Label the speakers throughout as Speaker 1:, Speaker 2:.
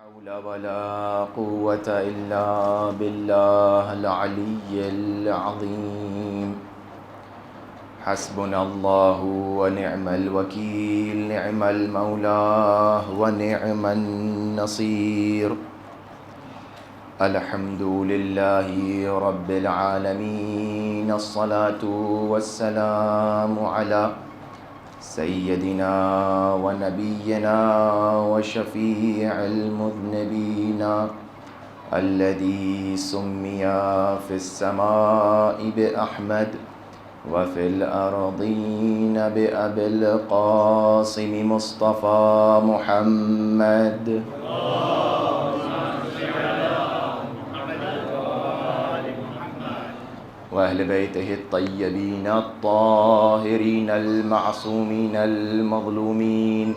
Speaker 1: حول ولا قوة إلا بالله العلي العظيم. حسبنا الله ونعم الوكيل، نعم المولى ونعم النصير. الحمد لله رب العالمين، الصلاة والسلام على سيدنا ونبينا وشفيع المذنبين الذي سمي في السماء بأحمد وفي الأرضين بأبي القاسم مصطفى محمد. وأهل بيته الطيبين الطاهرين المعصومين المظلومين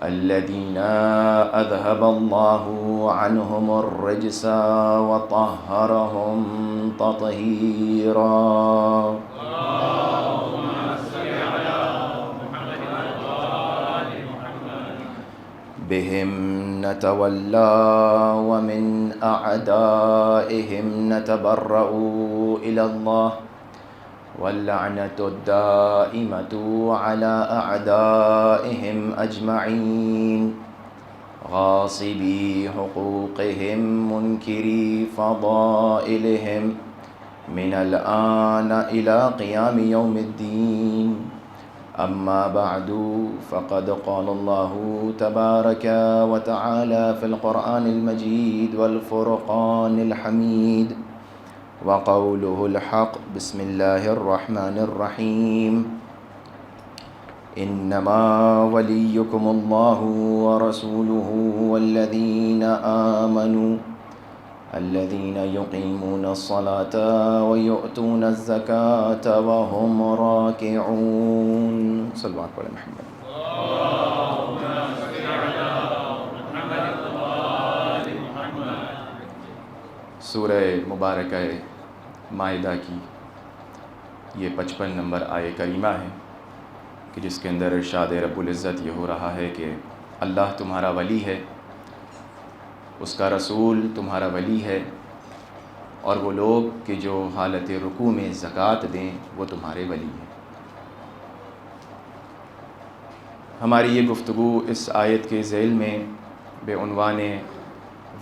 Speaker 1: الذين أذهب الله عنهم الرجس وطهرهم تطهيرا. بهم نتولى ومن أعدائهم نتبرأ إلى الله، واللعنة الدائمة على أعدائهم أجمعين، غاصبي حقوقهم منكري فضائلهم، من الآن إلى قيام يوم الدين. أما بعد، فقد قال الله تبارك وتعالى في القرآن المجيد والفرقان الحميد وقوله الحق. بسم الله الرحمن الرحيم. إنما وليكم الله ورسوله والذين آمنوا الذين يقيمون الصلاة ويؤتون الزكاة وهم راكعون. صلوات پر محمد. سورہ مبارکہ مائدہ کی یہ 55 نمبر آیہ کریمہ ہے کہ جس کے اندر ارشاد رب العزت یہ ہو رہا ہے کہ اللہ تمہارا ولی ہے، اس کا رسول تمہارا ولی ہے، اور وہ لوگ کہ جو حالت رکوع میں زکوٰۃ دیں وہ تمہارے ولی ہیں۔ ہماری یہ گفتگو اس آیت کے ذیل میں بے عنوان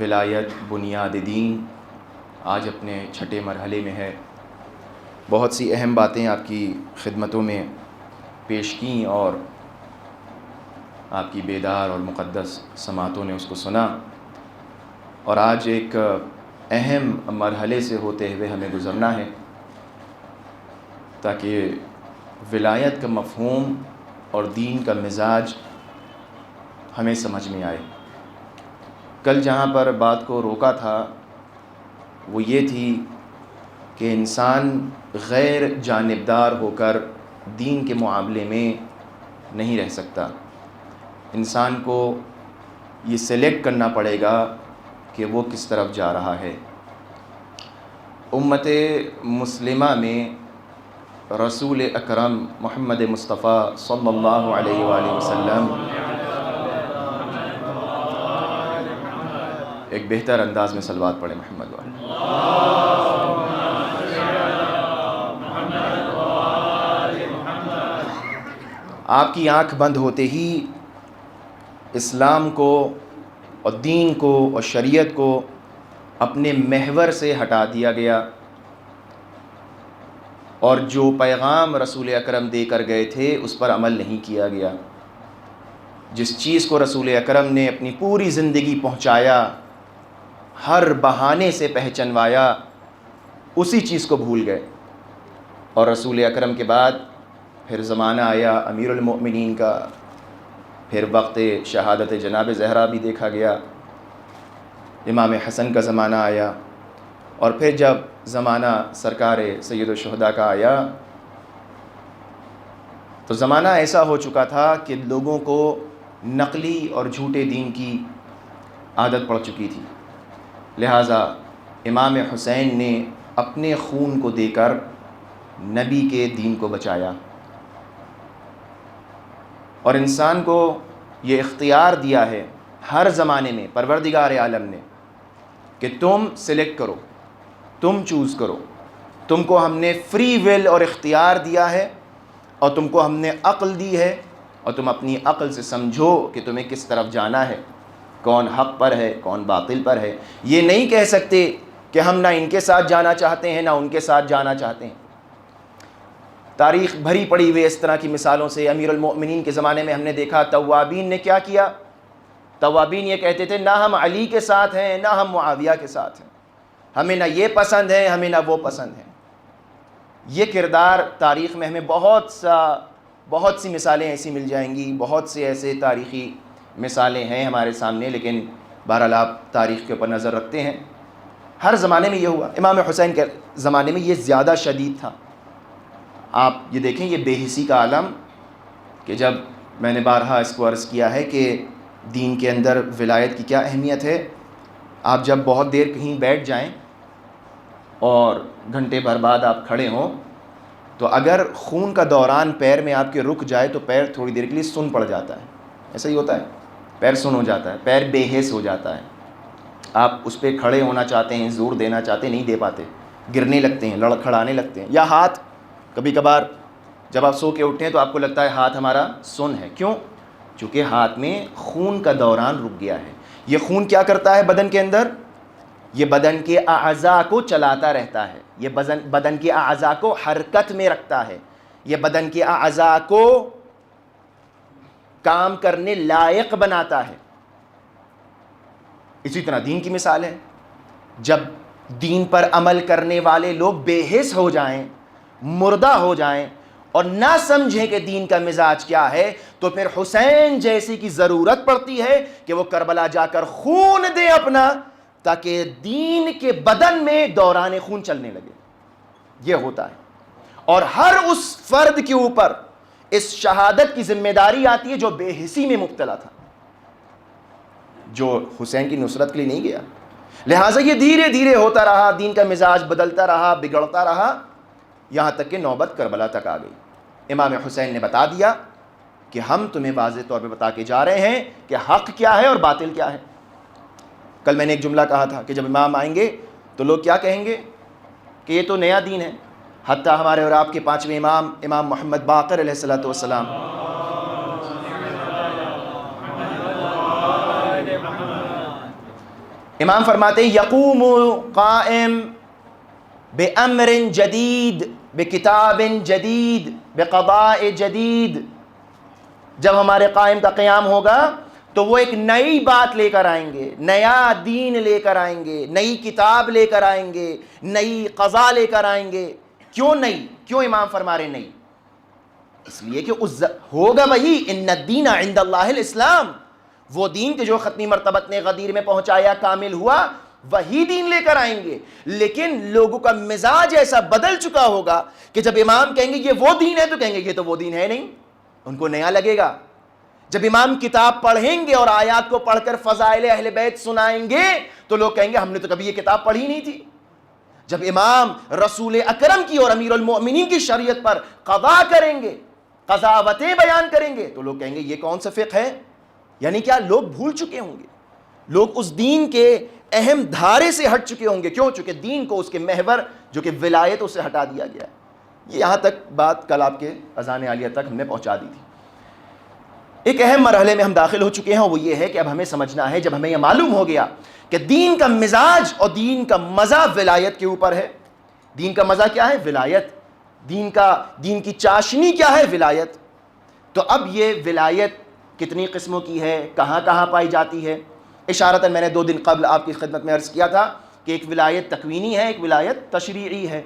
Speaker 1: ولایت بنیاد دین آج اپنے چھٹے مرحلے میں ہے۔ بہت سی اہم باتیں آپ کی خدمتوں میں پیش کیں اور آپ کی بیدار اور مقدس سماعتوں نے اس کو سنا، اور آج ایک اہم مرحلے سے ہوتے ہوئے ہمیں گزرنا ہے تاکہ ولایت کا مفہوم اور دین کا مزاج ہمیں سمجھ میں آئے۔ کل جہاں پر بات کو روکا تھا وہ یہ تھی کہ انسان غیر جانبدار ہو کر دین کے معاملے میں نہیں رہ سکتا۔ انسان کو یہ سلیکٹ کرنا پڑے گا کہ وہ کس طرف جا رہا ہے۔ امت مسلمہ میں رسول اکرم محمد مصطفیٰ صلی اللہ علیہ وآلہ وسلم ایک بہتر انداز میں صلوات پڑھیں محمد والے۔ آپ کی آنکھ بند ہوتے ہی اسلام کو اور دین کو اور شریعت کو اپنے محور سے ہٹا دیا گیا، اور جو پیغام رسول اکرم دے کر گئے تھے اس پر عمل نہیں کیا گیا۔ جس چیز کو رسول اکرم نے اپنی پوری زندگی پہنچایا، ہر بہانے سے پہچنوایا، اسی چیز کو بھول گئے۔ اور رسول اکرم کے بعد پھر زمانہ آیا امیر المؤمنین کا، پھر وقت شہادت جناب زہرا بھی دیکھا گیا، امام حسن کا زمانہ آیا، اور پھر جب زمانہ سرکار سید الشہداء کا آیا تو زمانہ ایسا ہو چکا تھا کہ لوگوں کو نقلی اور جھوٹے دین کی عادت پڑ چکی تھی۔ لہٰذا امام حسین نے اپنے خون کو دے کر نبی کے دین کو بچایا، اور انسان کو یہ اختیار دیا ہے ہر زمانے میں پروردگار عالم نے کہ تم سلیکٹ کرو، تم چوز کرو. تم کو ہم نے فری ول اور اختیار دیا ہے، اور تم کو ہم نے عقل دی ہے، اور تم اپنی عقل سے سمجھو کہ تمہیں کس طرف جانا ہے، کون حق پر ہے کون باطل پر ہے. یہ نہیں کہہ سکتے کہ ہم نہ ان کے ساتھ جانا چاہتے ہیں نہ ان کے ساتھ جانا چاہتے ہیں. تاریخ بھری پڑی ہوئی اس طرح کی مثالوں سے. امیر المؤمنین کے زمانے میں ہم نے دیکھا توابین نے کیا کیا. توابین یہ کہتے تھے نہ ہم علی کے ساتھ ہیں نہ ہم معاویہ کے ساتھ ہیں، ہمیں نہ یہ پسند ہے ہمیں نہ وہ پسند ہے. یہ کردار تاریخ میں ہمیں بہت سی مثالیں ایسی مل جائیں گی، بہت سے ایسے تاریخی مثالیں ہیں ہمارے سامنے. لیکن بہرحال آپ تاریخ کے اوپر نظر رکھتے ہیں، ہر زمانے میں یہ ہوا. امام حسین کے زمانے میں یہ زیادہ شدید تھا. آپ یہ دیکھیں یہ بے حسی کا عالم، کہ جب میں نے بارہا اس کو عرض کیا ہے کہ دین کے اندر ولایت کی کیا اہمیت ہے. آپ جب بہت دیر کہیں بیٹھ جائیں اور گھنٹے بھر بعد آپ کھڑے ہوں، تو اگر خون کا دوران پیر میں آپ کے رک جائے تو پیر تھوڑی دیر کے لیے سن پڑ جاتا ہے. ایسا ہی ہوتا ہے، پیر سن ہو جاتا ہے، پیر بے حس ہو جاتا ہے. آپ اس پہ کھڑے ہونا چاہتے ہیں، زور دینا چاہتے ہیں، نہیں دے پاتے، گرنے لگتے ہیں، لڑکھڑانے لگتے ہیں. یا ہاتھ کبھی کبھار جب آپ سو کے اٹھیں تو آپ کو لگتا ہے ہاتھ ہمارا سن ہے. کیوں؟ چونکہ ہاتھ میں خون کا دوران رک گیا ہے. یہ خون کیا کرتا ہے بدن کے اندر؟ یہ بدن کے اعضاء کو چلاتا رہتا ہے، یہ بدن کے اعضاء کو حرکت میں رکھتا ہے، یہ بدن کے اعضاء کو کام کرنے لائق بناتا ہے. اسی طرح دین کی مثال ہے. جب دین پر عمل کرنے والے لوگ بے حس ہو جائیں، مردہ ہو جائیں اور نہ سمجھیں کہ دین کا مزاج کیا ہے، تو پھر حسین جیسی کی ضرورت پڑتی ہے کہ وہ کربلا جا کر خون دے اپنا، تاکہ دین کے بدن میں دوران خون چلنے لگے. یہ ہوتا ہے. اور ہر اس فرد کے اوپر اس شہادت کی ذمہ داری آتی ہے جو بے حسی میں مبتلا تھا، جو حسین کی نصرت کے لیے نہیں گیا. لہٰذا یہ دھیرے دھیرے ہوتا رہا، دین کا مزاج بدلتا رہا، بگڑتا رہا، یہاں تک کہ نوبت کربلا تک آ گئی. امام حسین نے بتا دیا کہ ہم تمہیں واضح طور پہ بتا کے جا رہے ہیں کہ حق کیا ہے اور باطل کیا ہے. کل میں نے ایک جملہ کہا تھا کہ جب امام آئیں گے تو لوگ کیا کہیں گے کہ یہ تو نیا دین ہے. حتیٰ ہمارے اور آپ کے پانچویں امام، امام محمد باقر علیہ الصلوۃ والسلام، امام فرماتے ہیں یقوم قائم بامر جدید بکتاب جدید بقضاء جدید. جب ہمارے قائم کا قیام ہوگا تو وہ ایک نئی بات لے کر آئیں گے، نیا دین لے کر آئیں گے، نئی کتاب لے کر آئیں گے، نئی قضا لے کر آئیں گے. کیوں نئی؟ کیوں امام فرما رہے نئی؟ اس لیے کہ ہوگا وہی ان الدین عند اللہ الاسلام. وہ دین کہ جو ختمی مرتبت نے غدیر میں پہنچایا کامل ہوا، وہی دین لے کر آئیں گے. لیکن لوگوں کا مزاج ایسا بدل چکا ہوگا کہ جب امام کہیں گے یہ وہ دین ہے تو کہیں گے یہ تو وہ دین ہے نہیں، ان کو نیا لگے گا. جب امام کتاب پڑھیں گے اور آیات کو پڑھ کر فضائل اہل بیت سنائیں گے تو لوگ کہیں گے ہم نے تو کبھی یہ کتاب پڑھی نہیں تھی. جب امام رسول اکرم کی اور امیر المؤمنین کی شریعت پر قضا کریں گے، قضاوتیں بیان کریں گے، تو لوگ کہیں گے یہ کون سا فقہ ہے؟ یعنی کیا لوگ بھول چکے ہوں گے، لوگ اس دین کے اہم دھارے سے ہٹ چکے ہوں گے. کیوں؟ چونکہ دین کو اس کے محور جو کہ ولایت اسے ہٹا دیا گیا ہے. یہاں تک بات کل آپ کے اذان عالیہ تک ہم نے پہنچا دی تھی. ایک اہم مرحلے میں ہم داخل ہو چکے ہیں، وہ یہ ہے کہ اب ہمیں سمجھنا ہے، جب ہمیں یہ معلوم ہو گیا کہ دین کا مزاج اور دین کا مزہ ولایت کے اوپر ہے. دین کا مزہ کیا ہے؟ ولایت. دین کی چاشنی کیا ہے؟ ولایت. تو اب یہ ولایت کتنی قسموں کی ہے، کہاں کہاں پائی جاتی ہے؟ اشارتاً میں نے 2 دن قبل آپ کی خدمت میں عرض کیا تھا کہ ایک ولایت تکوینی ہے، ایک ولایت تشریعی ہے.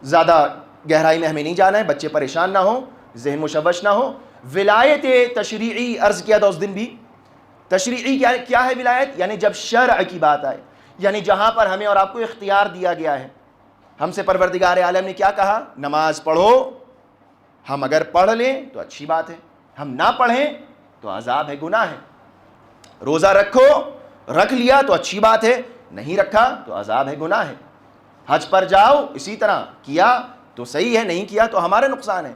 Speaker 1: زیادہ گہرائی میں ہمیں نہیں جانا ہے، بچے پریشان نہ ہوں، ذہن مشوش نہ ہو. ولایت تشریعی عرض کیا تھا اس دن بھی. تشریعی کیا ہے ولایت؟ یعنی جب شرع کی بات آئے، یعنی جہاں پر ہمیں اور آپ کو اختیار دیا گیا ہے. ہم سے پروردگار عالم نے کیا کہا؟ نماز پڑھو. ہم اگر پڑھ لیں تو اچھی بات ہے، ہم نہ پڑھیں تو عذاب ہے، گناہ ہے. روزہ رکھو، رکھ لیا تو اچھی بات ہے، نہیں رکھا تو عذاب ہے، گناہ ہے. حج پر جاؤ، اسی طرح کیا تو صحیح ہے، نہیں کیا تو ہمارا نقصان ہے.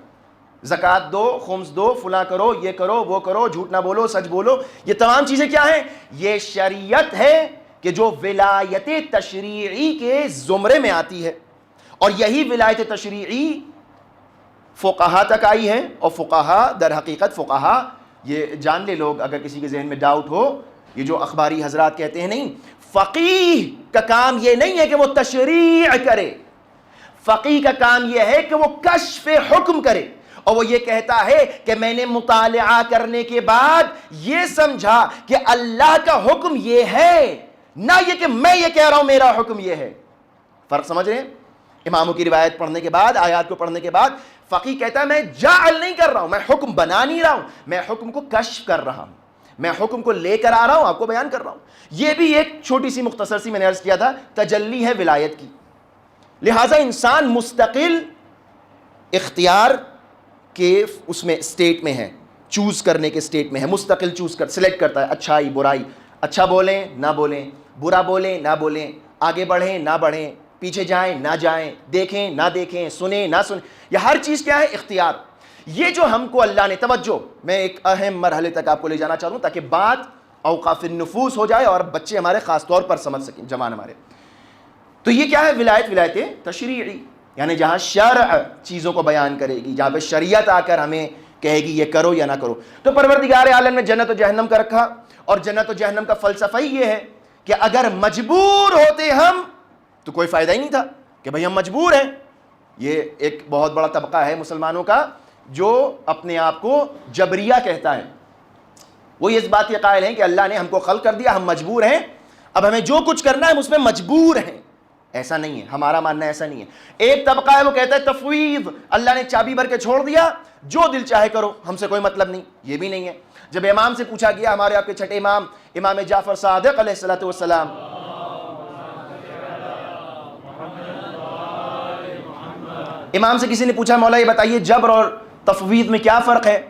Speaker 1: زکوٰۃ دو، خمس دو، فلاں کرو، یہ کرو، وہ کرو، جھوٹ نہ بولو، سچ بولو. یہ تمام چیزیں کیا ہیں؟ یہ شریعت ہے کہ جو ولایت تشریعی کے زمرے میں آتی ہے. اور یہی ولایت تشریعی فقہا تک آئی ہے. اور فقہا در حقیقت فقہا، یہ جان لے لوگ اگر کسی کے ذہن میں ڈاؤٹ ہو، یہ جو اخباری حضرات کہتے ہیں نہیں، فقیہ کا کام یہ نہیں ہے کہ وہ تشریع کرے، فقیہ کا کام یہ ہے کہ وہ کشف حکم کرے. اور وہ یہ کہتا ہے کہ میں نے مطالعہ کرنے کے بعد یہ سمجھا کہ اللہ کا حکم یہ ہے، نہ یہ کہ میں یہ کہہ رہا ہوں میرا حکم یہ ہے. فرق سمجھ رہے ہیں؟ اماموں کی روایت پڑھنے کے بعد، آیات کو پڑھنے کے بعد فقیہ کہتا ہے میں جعل نہیں کر رہا ہوں، میں حکم بنا نہیں رہا ہوں، میں حکم کو کشف کر رہا ہوں، میں حکم کو لے کر آ رہا ہوں، آپ کو بیان کر رہا ہوں. یہ بھی ایک چھوٹی سی مختصر سی میں نے عرض کیا تھا تجلی ہے ولایت کی. لہٰذا انسان مستقل اختیار کے اس میں اسٹیٹ میں ہے، چوز کرنے کے اسٹیٹ میں ہے، مستقل چوز کر سلیکٹ کرتا ہے اچھائی برائی، اچھا بولیں نہ بولیں، برا بولیں نہ بولیں، آگے بڑھیں نہ بڑھیں، پیچھے جائیں نہ جائیں، دیکھیں نہ دیکھیں، سنیں نہ سنیں. یہ ہر چیز کیا ہے؟ اختیار. یہ جو ہم کو اللہ نے، توجہ، میں ایک اہم مرحلے تک آپ کو لے جانا چاہتا ہوں تاکہ بات اوقاف النفوس ہو جائے اور بچے ہمارے خاص طور پر سمجھ سکیں، جوان ہمارے. تو یہ کیا ہے؟ ولایت تشریعی، یعنی جہاں شرع چیزوں کو بیان کرے گی، جہاں پہ شریعت آ کر ہمیں کہے گی یہ کرو یا نہ کرو. تو پروردگار عالم نے جنت و جہنم کا رکھا، اور جنت و جہنم کا فلسفہ ہی یہ ہے کہ اگر مجبور ہوتے ہم تو کوئی فائدہ ہی نہیں تھا کہ بھئی ہم مجبور ہیں. یہ ایک بہت بڑا طبقہ ہے مسلمانوں کا جو اپنے آپ کو جبریہ کہتا ہے. وہ اس بات کے قائل ہیں کہ اللہ نے ہم کو خلق کر دیا، ہم مجبور ہیں، اب ہمیں جو کچھ کرنا ہے ہم اس میں مجبور ہیں. ایسا نہیں ہے، ہمارا ماننا ایسا نہیں ہے. ایک طبقہ ہے وہ کہتا ہے تفویض، اللہ نے چابی بھر کے چھوڑ دیا، جو دل چاہے کرو، ہم سے کوئی مطلب نہیں. یہ بھی نہیں ہے. جب امام سے پوچھا گیا، ہمارے آپ کے چھٹے امام امام جعفر صادق علیہ الصلوۃ والسلام، امام سے کسی نے پوچھا مولا یہ بتائیے جبر اور تفویض میں کیا فرق ہے؟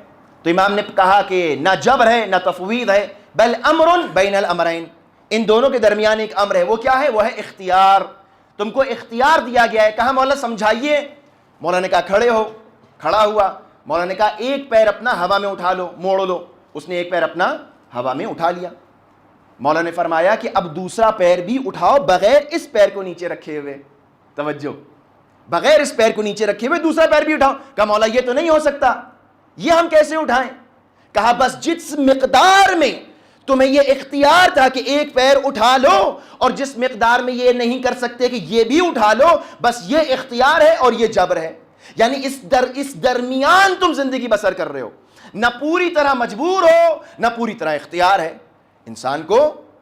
Speaker 1: تو امام نے کہا کہ نہ جبر ہے نہ تفویض ہے، بل امر بین الامرین، ان دونوں کے درمیان ایک امر ہے. وہ کیا ہے؟ وہ ہے اختیار. تم کو اختیار دیا گیا ہے. کہا مولا سمجھائیے. مولا نے کہا کھڑے ہو. کھڑا ہوا. مولا نے کہا ایک پیر اپنا ہوا میں اٹھا لو، موڑ لو. اس نے ایک پیر اپنا ہوا میں اٹھا لیا. مولا نے فرمایا کہ اب دوسرا پیر بھی اٹھاؤ بغیر اس پیر کو نیچے رکھے ہوئے. توجہ، بغیر اس پیر کو نیچے رکھے ہوئے دوسرا پیر بھی اٹھاؤ. کہا مولا یہ تو نہیں ہو سکتا، یہ ہم کیسے اٹھائیں؟ کہا بس جس مقدار میں تمہیں یہ اختیار تھا کہ ایک پیر اٹھا لو، اور جس مقدار میں یہ نہیں کر سکتے کہ یہ بھی اٹھا لو، بس یہ اختیار ہے اور یہ جبر ہے. یعنی اس درمیان تم زندگی بسر کر رہے ہو، نہ پوری طرح مجبور ہو نہ پوری طرح اختیار ہے. انسان کو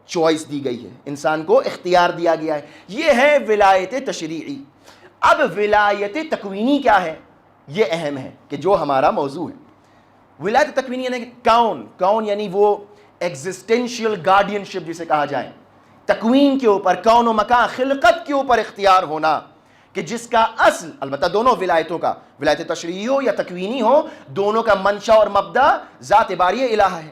Speaker 1: چوائس دی گئی ہے، انسان کو اختیار دیا گیا ہے. یہ ہے ولایت تشریعی. اب ولایت تکوینی کیا ہے؟ یہ اہم ہے کہ جو ہمارا موضوع ہے. ولایت تکوینی یعنی کون یعنی وہ ایگزسٹینشیل گارڈینشپ جسے کہا جائے، تکوین کے اوپر، کون و مکان، خلقت کے اوپر اختیار ہونا، کہ جس کا اصل، البتہ دونوں ولایتوں کا، ولایت تشریعی ہو یا تکوینی ہو، دونوں کا منشا اور مبدا ذات باری الہ ہے،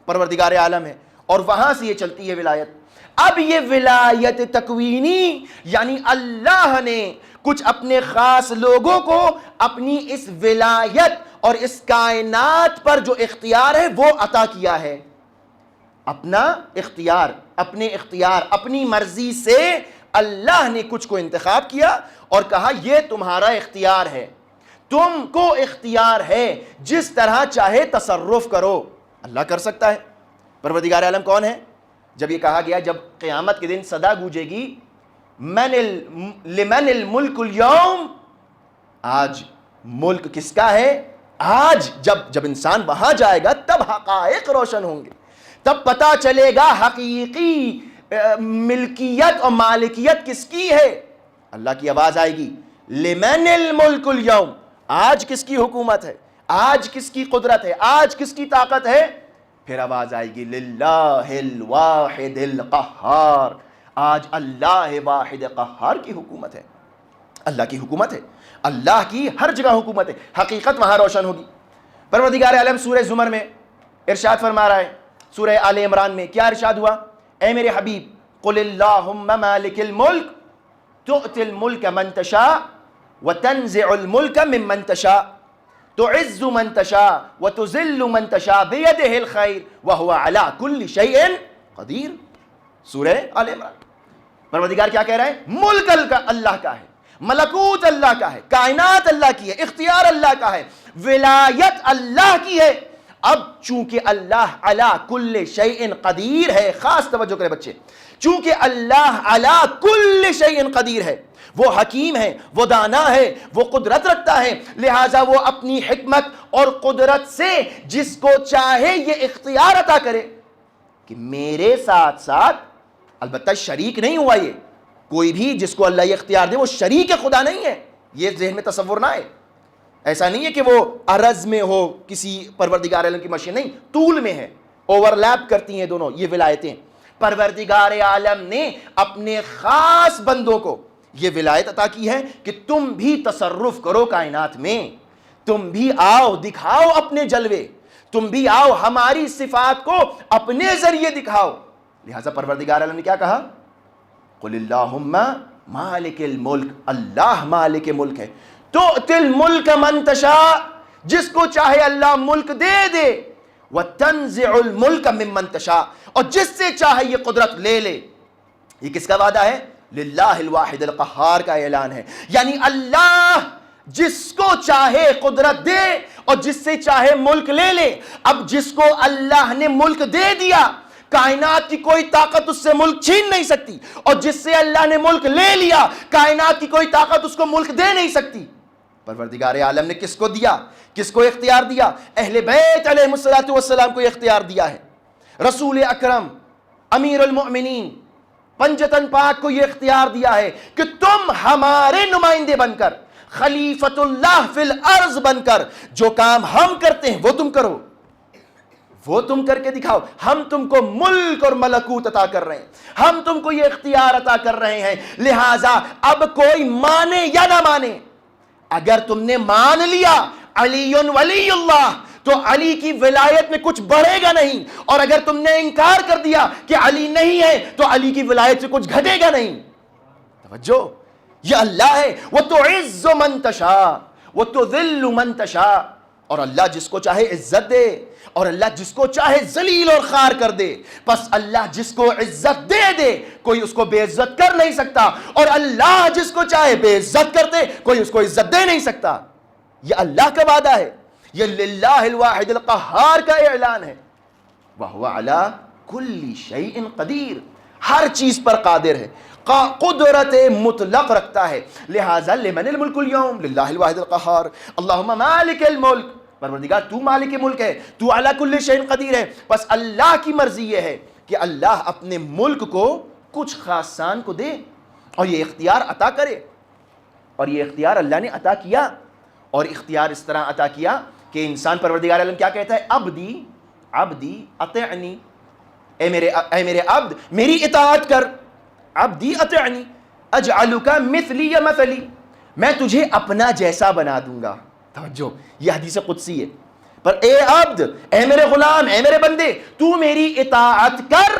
Speaker 1: پروردگار عالم ہے، اور وہاں سے یہ چلتی ہے ولایت. اب یہ ولایت تکوینی یعنی اللہ نے کچھ اپنے خاص لوگوں کو اپنی اس ولایت اور اس کائنات پر جو اختیار ہے وہ عطا کیا ہے. اپنا اختیار، اپنی مرضی سے اللہ نے کچھ کو انتخاب کیا اور کہا یہ تمہارا اختیار ہے، تم کو اختیار ہے، جس طرح چاہے تصرف کرو. اللہ کر سکتا ہے. پروردگار عالم کون ہے؟ جب یہ کہا گیا، جب قیامت کے دن صدا گونجے گی لمن الملک اليوم، آج ملک کس کا ہے؟ آج جب انسان وہاں جائے گا تب حقائق روشن ہوں گے، تب پتہ چلے گا حقیقی ملکیت اور مالکیت کس کی ہے. اللہ کی آواز آئے گی لمن الملک اليوم، آج کس کی حکومت ہے، آج کس کی قدرت ہے، آج کس کی طاقت ہے. پھر آواز آئے گی للہ الواحد القہار، آج اللہ واحد قہار کی حکومت ہے. اللہ کی حکومت ہے، اللہ کی ہر جگہ حکومت ہے، حقیقت وہاں روشن ہوگی. پروردگار عالم سورہ زمر میں ارشاد فرما رہا ہے، سورہ آل عمران میں کیا ارشاد ہوا؟ اے میرے حبیب قل اللہم مالک الملک تؤتی الملک من تشاء وتنزع الملک ممن تشاء. تعز من تشاء وتذل من تشاء بيده الخير وهو على كل شيء قدیر. سورہ آل عمران. پروردگار کیا کہہ رہا ہے؟ ملک اللہ کا ہے، ملکوت اللہ کا ہے، کائنات اللہ کی ہے، اختیار اللہ کا ہے، ولایت اللہ کی ہے. اب چونکہ اللہ علی کل شیء قدیر ہے، خاص توجہ کریں بچے، چونکہ اللہ علی کل شیء قدیر ہے، وہ حکیم ہے، وہ دانا ہے، وہ قدرت رکھتا ہے، لہٰذا وہ اپنی حکمت اور قدرت سے جس کو چاہے یہ اختیار عطا کرے کہ میرے ساتھ ساتھ، البتہ شریک نہیں ہوا، یہ کوئی بھی جس کو اللہ یہ اختیار دے وہ شریک خدا نہیں ہے، یہ ذہن میں تصور نہ آئے. ایسا نہیں ہے کہ وہ عرض میں ہو کسی پروردگار عالم کی مشیت، نہیں، طول میں ہے، اوورلیپ کرتی ہیں دونوں یہ ولایتیں. پروردگار عالم نے اپنے خاص بندوں کو یہ ولایت عطا کی ہے کہ تم بھی تصرف کرو کائنات میں، تم بھی آؤ دکھاؤ اپنے جلوے، تم بھی آؤ ہماری صفات کو اپنے ذریعے دکھاؤ. لہٰذا پروردگار عالم نے کیا کہا؟ قل اللہم مالک الملک، اللہ مالک ملک ہے، تؤتی الملک من تشاء، جس کو چاہے اللہ ملک دے دے، وتنزع الملک ممن تشاء، اور جس سے چاہے یہ قدرت لے لے. یہ کس کا وعدہ ہے؟ للہ الواحد القہار کا اعلان ہے. یعنی اللہ جس کو چاہے قدرت دے اور جس سے چاہے ملک لے لے. اب جس کو اللہ نے ملک دے دیا، کائنات کی کوئی طاقت اس سے ملک چھین نہیں سکتی، اور جس سے اللہ نے ملک لے لیا، کائنات کی کوئی طاقت اس کو ملک دے نہیں سکتی. پروردگار عالم نے کس کو دیا؟ کس کو اختیار دیا؟ اہل بیت علیہ الصلوۃ والسلام کو اختیار دیا ہے. رسول اکرم امیر المؤمنین پنجتن پاک کو یہ اختیار دیا ہے کہ تم ہمارے نمائندے بن کر، خلیفۃ اللہ فی الارض بن کر، جو کام ہم کرتے ہیں وہ تم کرو، وہ تم کر کے دکھاؤ. ہم تم کو ملک اور ملکوت عطا کر رہے ہیں، ہم تم کو یہ اختیار عطا کر رہے ہیں. لہٰذا اب کوئی مانے یا نہ مانے، اگر تم نے مان لیا علی ولی اللہ تو علی کی ولایت میں کچھ بڑھے گا نہیں، اور اگر تم نے انکار کر دیا کہ علی نہیں ہے تو علی کی ولایت سے کچھ گھٹے گا نہیں. توجہ، یہ اللہ ہے. وَتُعِزُّ مَن تَشَاءُ وَتُذِلُّ مَن تَشَاءُ، اور اللہ جس کو چاہے عزت دے اور اللہ جس کو چاہے ذلیل اور خوار کر دے. پس اللہ جس کو عزت دے دے کوئی اس کو بے عزت کر نہیں سکتا، اور اللہ جس کو چاہے بے عزت کر دے کوئی اس کو عزت دے نہیں سکتا. یہ اللہ کا وعدہ ہے، یہ للہ الواحد القہار کا اعلان ہے. وَهُوَ عَلَى كُلِّ شَيْءٍ قدیر، ہر چیز پر قادر ہے، قدرت مطلق رکھتا ہے. لہٰذا لمن الملک اليوم، للہ الواحد القہار. اللہم مالک الملک، پروردگار تو مالک ملک ہے، تو علی کل شیء قدیر ہے. بس اللہ کی مرضی یہ ہے کہ اللہ اپنے ملک کو کچھ خاصان کو دے اور یہ اختیار عطا کرے. اور یہ اختیار اللہ نے عطا کیا، اور اختیار اس طرح عطا کیا کہ انسان، پروردگار عالم کیا کہتا ہے؟ عبدی عبدی اطعنی، اے میرے عبد میری اطاعت کر. عبدی اطعنی اجعلک مثلی مثلی، میں تجھے اپنا جیسا بنا دوں گا. توجہ، یہ حدیث قدسی ہے. پر اے عبد، اے میرے غلام، اے میرے بندے، تو میری اطاعت کر،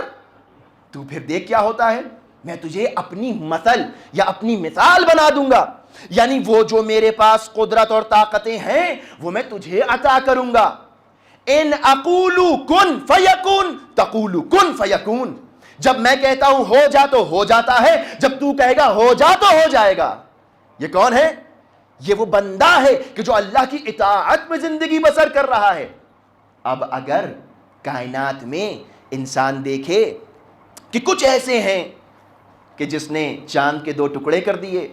Speaker 1: تو پھر دیکھ کیا ہوتا ہے، میں تجھے اپنی مثل یا اپنی مثال بنا دوں گا. یعنی وہ جو میرے پاس قدرت اور طاقتیں ہیں وہ میں تجھے عطا کروں گا. ان اقول کن فیکون تقول کن فیکون، جب میں کہتا ہوں ہو جا تو ہو جاتا ہے، جب تو کہے گا ہو جا تو ہو جائے گا. یہ کون ہے؟ یہ وہ بندہ ہے کہ جو اللہ کی اطاعت میں زندگی بسر کر رہا ہے. اب اگر کائنات میں انسان دیکھے کہ کچھ ایسے ہیں کہ جس نے چاند کے 2 ٹکڑے کر دیے،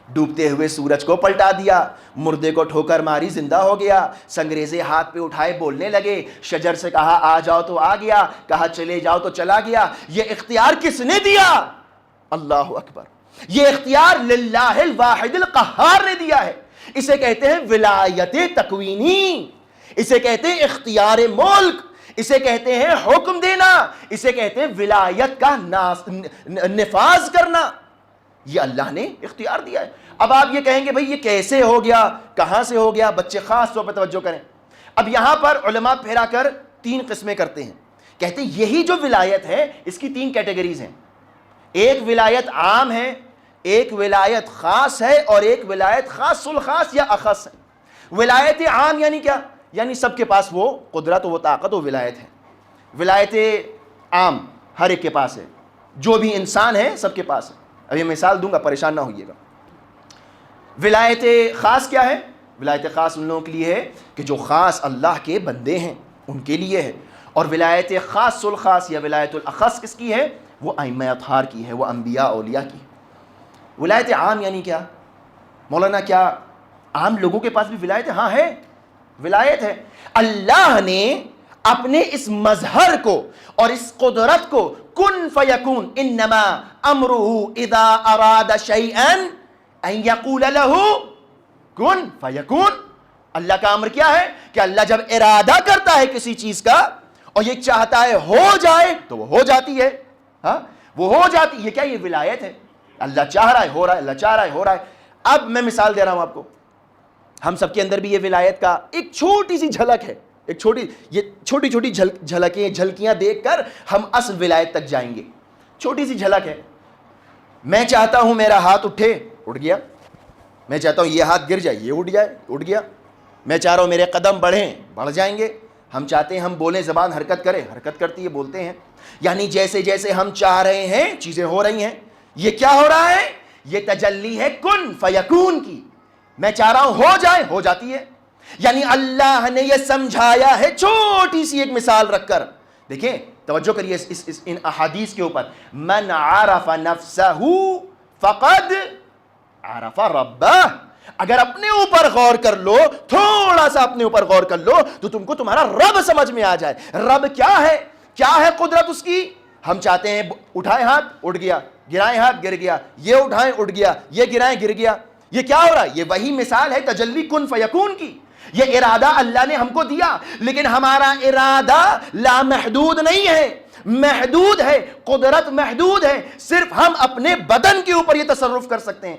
Speaker 1: ڈوبتے ہوئے سورج کو پلٹا دیا، مردے کو ٹھوکر ماری زندہ ہو گیا، سنگریزے ہاتھ پہ اٹھائے بولنے لگے، شجر سے کہا آ جاؤ تو آ گیا، کہا چلے جاؤ تو چلا گیا. یہ اختیار کس نے دیا؟ اللہ اکبر. یہ اختیار للہ الواحد القہار نے دیا ہے. اسے کہتے ہیں ولایت تکوینی، اسے کہتے ہیں اختیار ملک، اسے کہتے ہیں حکم دینا، اسے کہتے ہیں ولایت کا نفاذ کرنا. یہ اللہ نے اختیار دیا ہے. اب آپ یہ کہیں گے بھئی یہ کیسے ہو گیا، کہاں سے ہو گیا؟ بچے خاص طور پر توجہ کریں. اب یہاں پر علماء پھیرا کر 3 قسمیں کرتے ہیں. کہتے ہیں یہی جو ولایت ہے اس کی 3 کیٹیگریز ہیں. ایک ولایت عام ہے، ایک ولایت خاص ہے، اور ایک ولایت خاص الخاص یا اخص ہے. ولایت عام یعنی کیا؟ یعنی سب کے پاس وہ قدرت و وہ طاقت و ولایت ہے. ولایت عام ہر ایک کے پاس ہے، جو بھی انسان ہے سب کے پاس ہے. اب یہ مثال دوں گا، پریشان نہ ہوئیے گا. ولایت خاص کیا ہے؟ ولایت خاص ان لوگوں کے لیے ہے کہ جو خاص اللہ کے بندے ہیں ان کے لیے ہے. اور ولایت خاص الخاص یا ولایت الاخص کس کی ہے؟ وہ ائمہ اطہار کی ہے، وہ انبیاء اولیاء کی. ولایت عام یعنی کیا؟ مولانا کیا عام لوگوں کے پاس بھی ولایت ہے؟ ہاں ہے، ولایت ہے. اللہ نے اپنے اس مظہر کو اور اس قدرت کو کن فیکون، انما امرہ اذا اراد شیئا ان یقول لہ کن فیکون. اللہ کا امر کیا ہے کہ اللہ جب ارادہ کرتا ہے کسی چیز کا اور یہ چاہتا ہے ہو جائے تو وہ ہو جاتی ہے. ہاں وہ ہو جاتی ہے. کیا یہ ولایت ہے؟ اللہ چاہ رہا ہے ہو رہا ہے، اللہ چاہ رہا ہے ہو رہا ہے. اب میں مثال دے رہا ہوں آپ کو. ہم سب کے اندر بھی یہ ولایت کا ایک چھوٹی سی جھلک ہے. ایک چھوٹی چھوٹی جھلکیاں دیکھ کر ہم اصل ولایت تک جائیں گے. چھوٹی سی جھلک ہے. میں چاہتا ہوں میرا ہاتھ اٹھے، اٹھ گیا. میں چاہتا ہوں یہ ہاتھ گر جائے، یہ اٹھ جائے، اٹھ گیا. میں چاہ رہا ہوں میرے قدم بڑھیں، بڑھ جائیں گے. ہم چاہتے ہیں ہم بولیں، زبان حرکت کرے، حرکت کرتی ہے، بولتے ہیں. یعنی جیسے جیسے ہم چاہ رہے ہیں چیزیں ہو رہی ہیں. یہ کیا ہو رہا ہے؟ یہ تجلی ہے کن فیکون کی. میں چاہ رہا ہوں ہو جائے، ہو جاتی ہے. یعنی اللہ نے یہ سمجھایا ہے چھوٹی سی ایک مثال رکھ کر. دیکھیں توجہ کریے ان احادیث کے اوپر. من عرف نفسہ فقد عرف ربہ. اگر اپنے اوپر غور کر لو، تھوڑا سا اپنے اوپر غور کر لو تو تم کو تمہارا رب سمجھ میں آ جائے. رب کیا ہے؟ کیا ہے قدرت اس کی؟ ہم چاہتے ہیں اٹھائیں ہاتھ، اٹھ گیا. گرائیں ہاتھ، گر گیا. یہ اٹھائیں، اٹھ گیا. یہ گرائیں، گر گیا. یہ کیا ہو رہا ہے؟ یہ وہی مثال ہے تجلی کن فیکون کی. یہ ارادہ اللہ نے ہم کو دیا، لیکن ہمارا ارادہ لامحدود نہیں ہے، محدود ہے. قدرت محدود ہے. صرف ہم اپنے بدن کے اوپر یہ تصرف کر سکتے ہیں.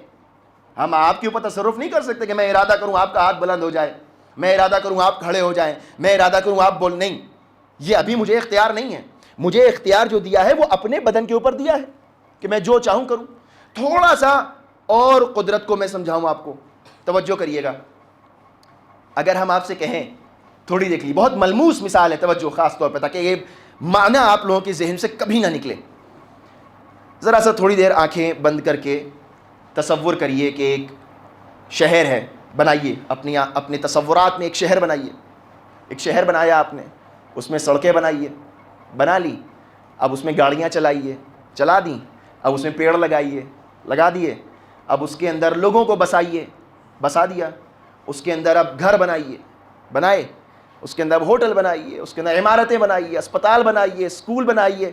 Speaker 1: ہم آپ کے اوپر تصرف نہیں کر سکتے کہ میں ارادہ کروں آپ کا ہاتھ بلند ہو جائے، میں ارادہ کروں آپ کھڑے ہو جائیں، میں ارادہ کروں آپ بول. نہیں، یہ ابھی مجھے اختیار نہیں ہے. مجھے اختیار جو دیا ہے وہ اپنے بدن کے اوپر دیا ہے کہ میں جو چاہوں کروں. تھوڑا سا اور قدرت کو میں سمجھاؤں آپ کو. توجہ کریے گا. اگر ہم آپ سے کہیں، تھوڑی دیکھ لی، بہت ملموس مثال ہے، توجہ خاص طور پہ تاکہ یہ معنی آپ لوگوں کے ذہن سے کبھی نہ نکلے. ذرا سا تھوڑی دیر آنکھیں بند کر کے تصور کریے کہ ایک شہر ہے. بنائیے اپنے تصورات میں ایک شہر بنائیے. ایک شہر بنایا آپ نے، اس میں سڑکیں بنائیے، بنا لی. اب اس میں گاڑیاں چلائیے، چلا دیں. اب اس میں پیڑ لگائیے، لگا دیے. اب اس کے اندر لوگوں کو بسائیے، بسا دیا. اس کے اندر اب گھر بنائیے، بنائے. اس کے اندر اب ہوٹل بنائیے، اس کے اندر عمارتیں بنائیے، اسپتال بنائیے، اسکول بنائیے.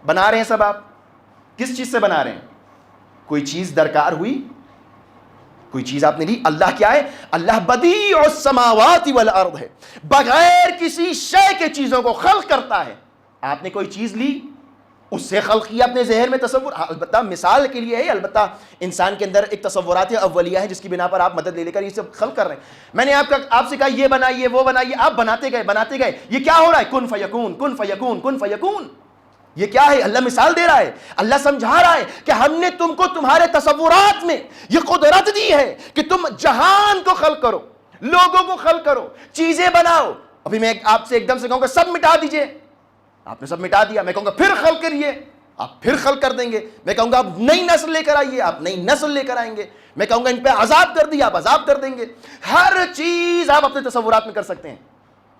Speaker 1: بنا رہے ہیں سب. آپ کس چیز سے بنا رہے ہیں؟ کوئی چیز درکار ہوئی، کوئی چیز آپ نے لی. اللہ کیا ہے؟ اللہ بدیع السماوات والارض ہے. بغیر کسی شے کے چیزوں کو خلق کرتا ہے. آپ نے کوئی چیز لی، اس سے خلق کیا اپنے ذہن میں تصور. البتہ مثال کے لیے ہے، البتہ انسان کے اندر ایک تصورات اولیہ ہے جس کی بنا پر آپ مدد لے کر یہ سب خلق کر رہے ہیں. میں نے آپ سے کہا یہ بنائیے، وہ بنائیے. آپ بناتے گئے. یہ کیا ہو رہا ہے؟ کن فیکون، کن فیکون، کن فیکون. یہ کیا ہے؟ اللہ مثال دے رہا ہے. اللہ سمجھا رہا ہے کہ ہم نے تم کو تمہارے تصورات میں یہ قدرت دی ہے کہ تم جہان کو خلق کرو، لوگوں کو خلق کرو، چیزیں بناؤ. ابھی میں آپ سے ایک دم سے کہوں گا سب مٹا دیجئے، آپ نے سب مٹا دیا. میں کہوں گا پھر خلق کریے، آپ پھر خلق کر دیں گے. میں کہوں گا آپ نئی نسل لے کر آئیے، آپ نئی نسل لے کر آئیں گے. میں کہوں گا ان پہ عذاب کر دیا، آپ عذاب کر دیں گے. ہر چیز آپ اپنے تصورات میں کر سکتے ہیں.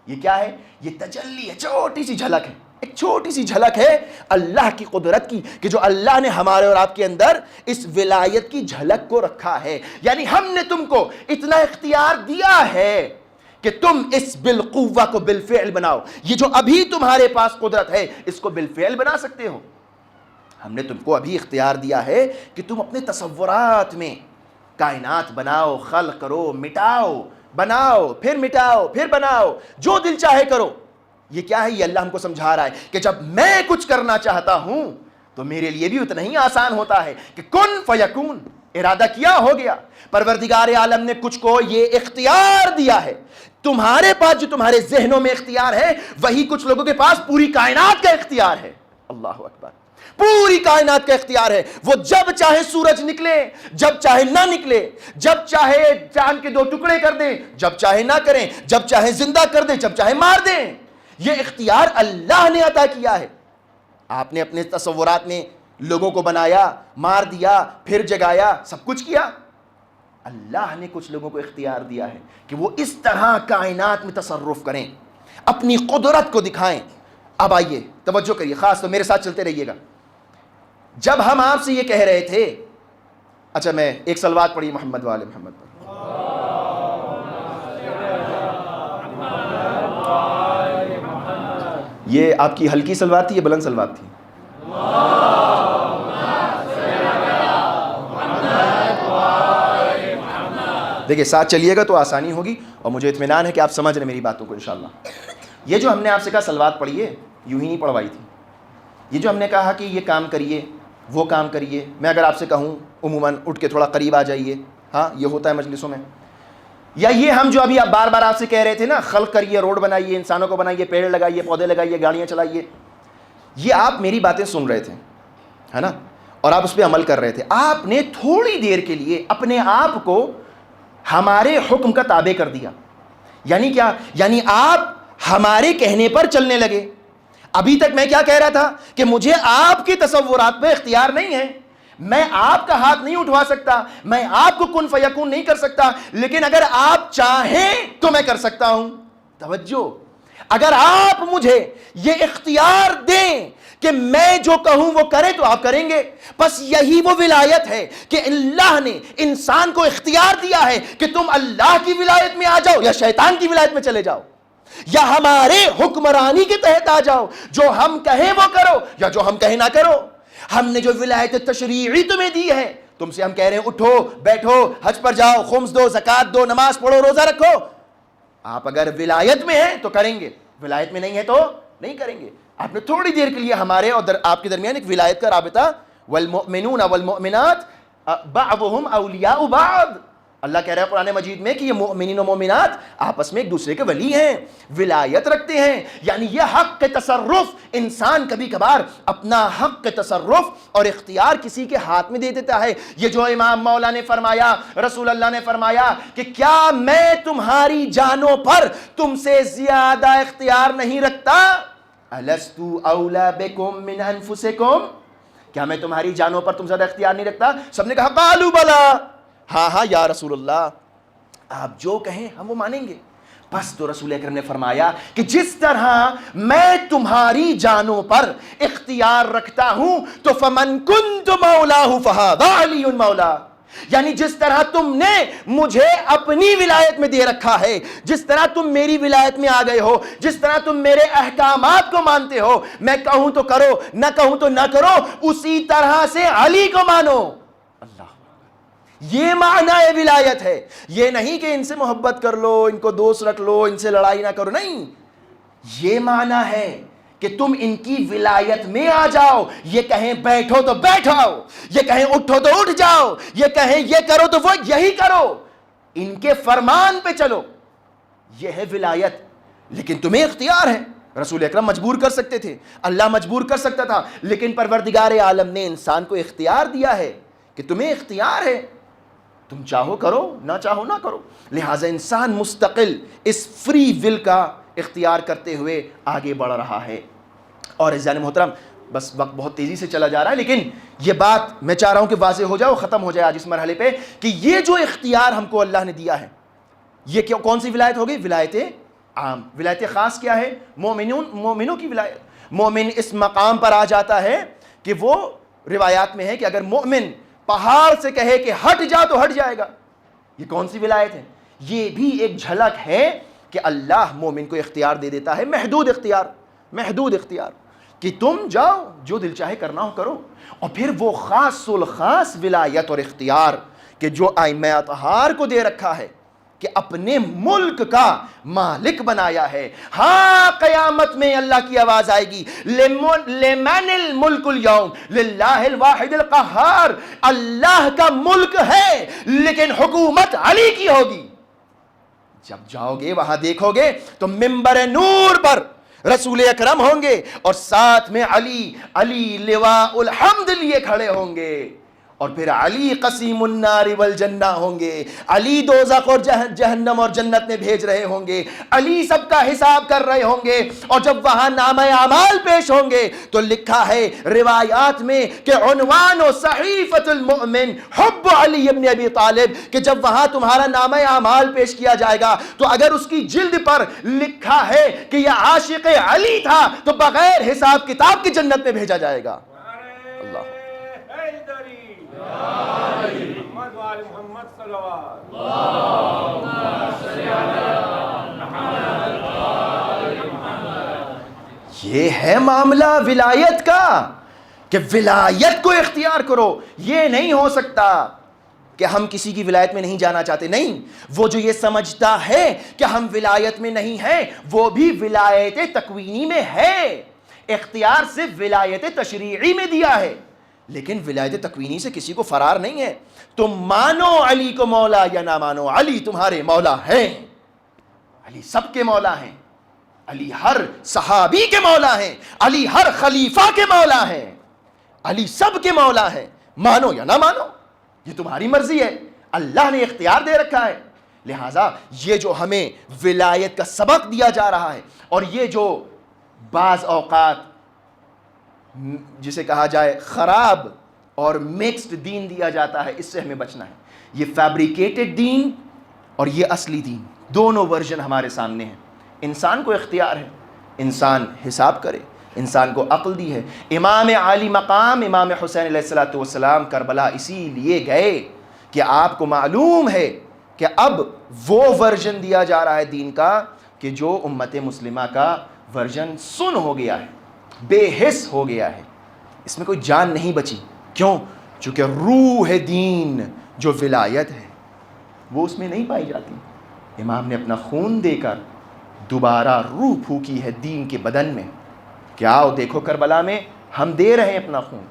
Speaker 1: یہ کیا ہے؟ یہ تجلی ہے. چھوٹی سی جھلک ہے، ایک چھوٹی سی جھلک ہے اللہ کی قدرت کی کہ جو اللہ نے ہمارے اور آپ کے اندر اس ولایت کی جھلک کو رکھا ہے. یعنی ہم نے تم کو اتنا اختیار دیا ہے کہ تم اس بالقوہ کو بالفعل بناؤ. یہ جو ابھی تمہارے پاس قدرت ہے اس کو بالفعل بنا سکتے ہو. ہم نے تم کو ابھی اختیار دیا ہے کہ تم اپنے تصورات میں کائنات بناؤ، خلق کرو، مٹاؤ، بناؤ، پھر مٹاؤ، پھر بناؤ، جو دل چاہے کرو. یہ کیا ہے؟ یہ اللہ ہم کو سمجھا رہا ہے کہ جب میں کچھ کرنا چاہتا ہوں تو میرے لیے بھی اتنا ہی آسان ہوتا ہے کہ کن فیکون. ارادہ کیا، ہو گیا. پروردگار عالم نے کچھ کو یہ اختیار دیا ہے. تمہارے پاس جو تمہارے ذہنوں میں اختیار ہے وہی کچھ لوگوں کے پاس پوری کائنات کا اختیار ہے. اللہ اکبر. پوری کائنات کا اختیار ہے. وہ جب چاہے سورج نکلے، جب چاہے نہ نکلے، جب چاہے چاند کے 2 ٹکڑے کر دیں، جب چاہے نہ کریں، جب چاہے زندہ کر دیں، جب چاہے مار دیں. یہ اختیار اللہ نے عطا کیا ہے. آپ نے اپنے تصورات میں لوگوں کو بنایا، مار دیا، پھر جگایا، سب کچھ کیا. اللہ نے کچھ لوگوں کو اختیار دیا ہے کہ وہ اس طرح کائنات میں تصرف کریں، اپنی قدرت کو دکھائیں. اب آئیے توجہ کریے، خاص تو میرے ساتھ چلتے رہیے گا. جب ہم آپ سے یہ کہہ رہے تھے، اچھا میں ایک صلوات پڑھی محمد والے محمد پر. یہ آپ کی ہلکی صلوات تھی یا بلند صلوات تھی؟ دیکھیں ساتھ چلیے گا تو آسانی ہوگی، اور مجھے اطمینان ہے کہ آپ سمجھ رہے ہیں میری باتوں کو انشاءاللہ. یہ جو ہم نے آپ سے کہا صلوات پڑھیے، یوں ہی نہیں پڑھوائی تھی. یہ جو ہم نے کہا کہ یہ کام کریے، وہ کام کریے، میں اگر آپ سے کہوں عموماً اٹھ کے تھوڑا قریب آ جائیے، ہاں یہ ہوتا ہے مجلسوں میں. یا یہ ہم جو ابھی آپ بار بار آپ سے کہہ رہے تھے نا، خلق کریے، روڈ بنائیے، انسانوں کو بنائیے، پیڑ لگائیے، پودے لگائیے، گاڑیاں چلائیے، یہ آپ میری باتیں سن رہے تھے، ہے نا، اور آپ اس پہ عمل کر رہے تھے. آپ نے تھوڑی دیر کے لیے اپنے آپ کو ہمارے حکم کا تابع کر دیا. یعنی کیا؟ یعنی آپ ہمارے کہنے پر چلنے لگے. ابھی تک میں کیا کہہ رہا تھا کہ مجھے آپ کے تصورات پہ اختیار نہیں ہے، میں آپ کا ہاتھ نہیں اٹھوا سکتا، میں آپ کو کن فیکون نہیں کر سکتا، لیکن اگر آپ چاہیں تو میں کر سکتا ہوں. توجہ، اگر آپ مجھے یہ اختیار دیں کہ میں جو کہوں وہ کرے تو آپ کریں گے. بس یہی وہ ولایت ہے کہ اللہ نے انسان کو اختیار دیا ہے کہ تم اللہ کی ولایت میں آ جاؤ یا شیطان کی ولایت میں چلے جاؤ، یا ہمارے حکمرانی کے تحت آ جاؤ، جو ہم کہیں وہ کرو یا جو ہم کہیں نہ کرو. ہم نے جو ولایت تشریعی تمہیں دی ہے، تم سے ہم کہہ رہے ہیں اٹھو، بیٹھو، حج پر جاؤ، خمس دو، زکوٰۃ دو، نماز پڑھو، روزہ رکھو. آپ اگر ولایت میں ہیں تو کریں گے، ولایت میں نہیں ہے تو نہیں کریں گے. آپ نے تھوڑی دیر کے لیے ہمارے اور آپ کے درمیان ایک ولایت کا رابطہ، والمؤمنون والمؤمنات بعضهم اولیاء بعض. اللہ کہہ رہا ہے قرآن مجید میں کہ یہ مؤمنین و مومنات آپس میں ایک دوسرے کے ولی ہیں، ولایت رکھتے ہیں. یعنی یہ حق کے تصرف، انسان کبھی کبھار اپنا حق کے تصرف اور اختیار کسی کے ہاتھ میں دے دیتا ہے. یہ جو امام مولا نے فرمایا، رسول اللہ نے فرمایا کہ کیا میں تمہاری جانوں پر تم سے زیادہ اختیار نہیں رکھتا؟ الست اولی بکم من انفسکم، کیا میں تمہاری جانوں پر تم زیادہ اختیار نہیں رکھتا؟ سب نے کہا قالوا بلا، ہاں ہاں یا رسول اللہ، آپ جو کہیں ہم وہ مانیں گے. بس تو رسول اکرم نے فرمایا کہ جس طرح میں تمہاری جانوں پر اختیار رکھتا ہوں تو فمن کنت مولاہ فہذا علی مولا. یعنی جس طرح تم نے مجھے اپنی ولایت میں دے رکھا ہے، جس طرح تم میری ولایت میں آ گئے ہو، جس طرح تم میرے احکامات کو مانتے ہو، میں کہوں تو کرو، نہ کہوں تو نہ کرو، اسی طرح سے علی کو مانو. اللہ، یہ معنی ولایت ہے. یہ نہیں کہ ان سے محبت کر لو، ان کو دوست رکھ لو، ان سے لڑائی نہ کرو، نہیں. یہ معنی ہے کہ تم ان کی ولایت میں آ جاؤ. یہ کہیں بیٹھو تو بیٹھو، یہ کہیں اٹھو تو اٹھ جاؤ، یہ کہیں یہ کرو تو وہ یہی کرو، ان کے فرمان پہ چلو. یہ ہے ولایت. لیکن تمہیں اختیار ہے. رسول اکرم مجبور کر سکتے تھے، اللہ مجبور کر سکتا تھا، لیکن پروردگار عالم نے انسان کو اختیار دیا ہے کہ تمہیں اختیار ہے، تم چاہو کرو، نہ چاہو نہ کرو. لہٰذا انسان مستقل اس فری ول کا اختیار کرتے ہوئے آگے بڑھ رہا ہے. اور عزیزان محترم، بس وقت بہت تیزی سے چلا جا رہا ہے، لیکن یہ بات میں چاہ رہا ہوں کہ واضح ہو جائے، ختم ہو جائے آج اس مرحلے پہ، کہ یہ جو اختیار ہم کو اللہ نے دیا ہے، یہ کون سی ولایت ہوگی؟ ولایت عام. ولایت خاص کیا ہے؟ مومنوں کی ولایت. مومن اس مقام پر آ جاتا ہے کہ وہ روایات میں ہے کہ اگر مومن پہاڑ سے کہے کہ ہٹ جا تو ہٹ جائے گا. یہ کون سی ولایت ہے؟ یہ بھی ایک جھلک ہے کہ اللہ مومن کو اختیار دے دیتا ہے، محدود اختیار کہ تم جاؤ جو دل چاہے کرنا ہو کرو. اور پھر وہ خاص الخاص ولایت اور اختیار کہ جو ائمہ اطہار کو دے رکھا ہے کہ اپنے ملک کا مالک بنایا ہے. ہاں قیامت میں اللہ کی آواز آئے گی، لمن الملک اليوم للہ الواحد القہار. اللہ کا ملک ہے لیکن حکومت علی کی ہوگی. جب جاؤ گے وہاں دیکھو گے تو منبر نور پر رسول اکرم ہوں گے اور ساتھ میں علی لواء الحمد لیے کھڑے ہوں گے، اور پھر علی قسیم النار والجنہ ہوں گے، علی دوزخ اور جہنم اور جنت میں بھیج رہے ہوں گے، علی سب کا حساب کر رہے ہوں گے، اور جب وہاں نامہ اعمال پیش ہوں گے تو لکھا ہے روایات میں کہ عنوان و صحیفۃ المؤمن حب علی ابن ابی طالب، کہ جب وہاں تمہارا نامہ اعمال پیش کیا جائے گا تو اگر اس کی جلد پر لکھا ہے کہ یہ عاشق علی تھا تو بغیر حساب کتاب کی جنت میں بھیجا جائے گا۔ اللہ یہ ہے معاملہ ولایت کا کہ ولایت کو اختیار کرو۔ یہ نہیں ہو سکتا کہ ہم کسی کی ولایت میں نہیں جانا چاہتے، نہیں، وہ جو یہ سمجھتا ہے کہ ہم ولایت میں نہیں ہیں وہ بھی ولایت تکوینی میں ہے، اختیار صرف ولایت تشریعی میں دیا ہے، لیکن ولایت تکوینی سے کسی کو فرار نہیں ہے۔ تم مانو علی کو مولا یا نہ مانو، علی تمہارے مولا ہیں، علی سب کے مولا ہیں، علی ہر صحابی کے مولا ہیں، علی ہر خلیفہ کے مولا ہیں، علی سب کے مولا ہیں، مانو یا نہ مانو یہ تمہاری مرضی ہے، اللہ نے اختیار دے رکھا ہے۔ لہٰذا یہ جو ہمیں ولایت کا سبق دیا جا رہا ہے، اور یہ جو بعض اوقات جسے کہا جائے خراب اور مکسڈ دین دیا جاتا ہے، اس سے ہمیں بچنا ہے۔ یہ فیبریکیٹڈ دین اور یہ اصلی دین، دونوں ورژن ہمارے سامنے ہیں۔ انسان کو اختیار ہے، انسان حساب کرے، انسان کو عقل دی ہے۔ امام عالی مقام امام حسین علیہ السلام کربلا اسی لیے گئے کہ آپ کو معلوم ہے کہ اب وہ ورژن دیا جا رہا ہے دین کا کہ جو امت مسلمہ کا ورژن سن ہو گیا ہے، بے حس ہو گیا ہے، اس میں کوئی جان نہیں بچی۔ کیوں؟ چونکہ روح دین جو ولایت ہے وہ اس میں نہیں پائی جاتی۔ امام نے اپنا خون دے کر دوبارہ روح پھونکی ہے دین کے بدن میں کہ آؤ دیکھو کربلا میں ہم دے رہے ہیں اپنا خون۔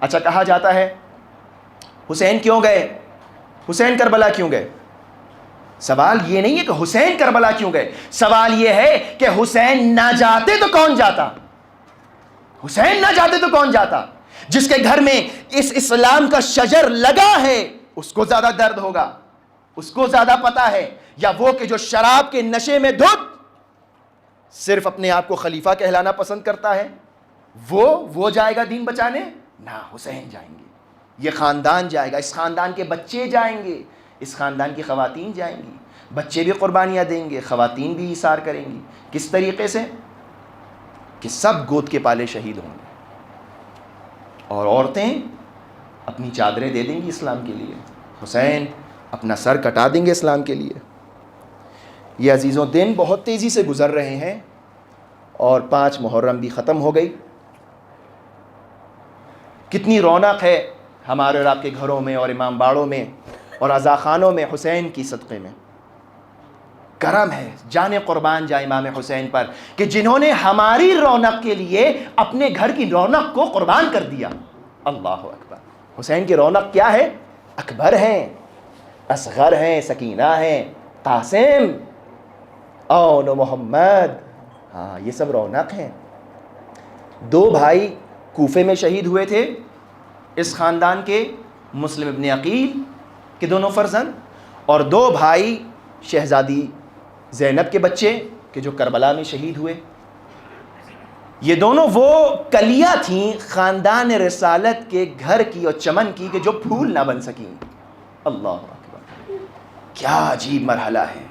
Speaker 1: اچھا کہا جاتا ہے حسین کیوں گئے، حسین کربلا کیوں گئے؟ سوال یہ نہیں ہے کہ حسین کربلا کیوں گئے، سوال یہ ہے کہ حسین نہ جاتے تو کون جاتا، حسین نہ جاتے تو کون جاتا؟ جس کے گھر میں اس اسلام کا شجر لگا ہے اس کو زیادہ درد ہوگا، اس کو زیادہ پتا ہے، یا وہ کہ جو شراب کے نشے میں دھت صرف اپنے آپ کو خلیفہ کہلانا پسند کرتا ہے، وہ جائے گا دین بچانے؟ نہ، حسین جائیں گے، یہ خاندان جائے گا، اس خاندان کے بچے جائیں گے، اس خاندان کی خواتین جائیں گی، بچے بھی قربانیاں دیں گے، خواتین بھی ایثار کریں گی۔ کس طریقے سے؟ کہ سب گود کے پالے شہید ہوں گے، اور عورتیں اپنی چادریں دے دیں گی اسلام کے لیے، حسین اپنا سر کٹا دیں گے اسلام کے لیے۔ یہ عزیزوں دن بہت تیزی سے گزر رہے ہیں، اور 5 محرم بھی ختم ہو گئی۔ کتنی رونق ہے ہمارے اور آپ کے گھروں میں اور امام باڑوں میں اور عزاخانوں میں حسین کی صدقے میں۔ کرم ہے، جانے قربان جائے امام حسین پر کہ جنہوں نے ہماری رونق کے لیے اپنے گھر کی رونق کو قربان کر دیا۔ اللہ اکبر۔ حسین کی رونق کیا ہے؟ اکبر ہیں، اصغر ہیں، سکینہ ہیں، قاسم، اون و محمد، ہاں یہ سب رونق ہیں۔ 2 بھائی کوفے میں شہید ہوئے تھے اس خاندان کے، مسلم ابن عقیل کے دونوں فرزند، اور 2 بھائی شہزادی زینب کے بچے کہ جو کربلا میں شہید ہوئے۔ یہ دونوں وہ کلیاں تھیں خاندان رسالت کے گھر کی اور چمن کی کہ جو پھول نہ بن سکیں۔ اللہ اکبر، کیا عجیب مرحلہ ہے۔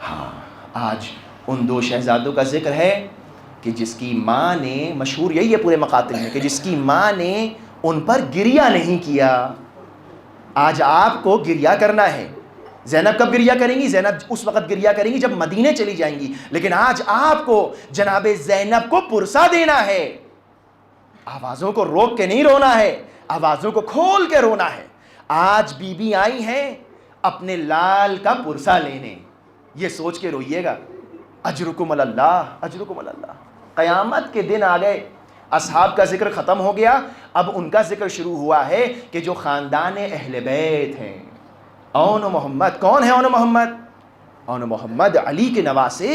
Speaker 1: ہاں آج ان 2 شہزادوں کا ذکر ہے کہ جس کی ماں نے، مشہور یہی ہے پورے مقاتل میں، کہ جس کی ماں نے ان پر گریہ نہیں کیا۔ آج آپ کو گریہ کرنا ہے۔ زینب کب گریہ کریں گی؟ زینب اس وقت گریہ کریں گی جب مدینے چلی جائیں گی، لیکن آج آپ کو جناب زینب کو پرسہ دینا ہے۔ آوازوں کو روک کے نہیں رونا ہے، آوازوں کو کھول کے رونا ہے۔ آج بی بی آئی ہیں اپنے لال کا پرسہ لینے، یہ سوچ کے روئیے گا، اجرکم اللہ، اجرکم اللہ۔ قیامت کے دن آ گئے، اصحاب کا ذکر ختم ہو گیا، اب ان کا ذکر شروع ہوا ہے کہ جو خاندان اہل بیت ہیں۔ اون و محمد، کون ہے اون و محمد؟ اون و محمد علی کے نواسے،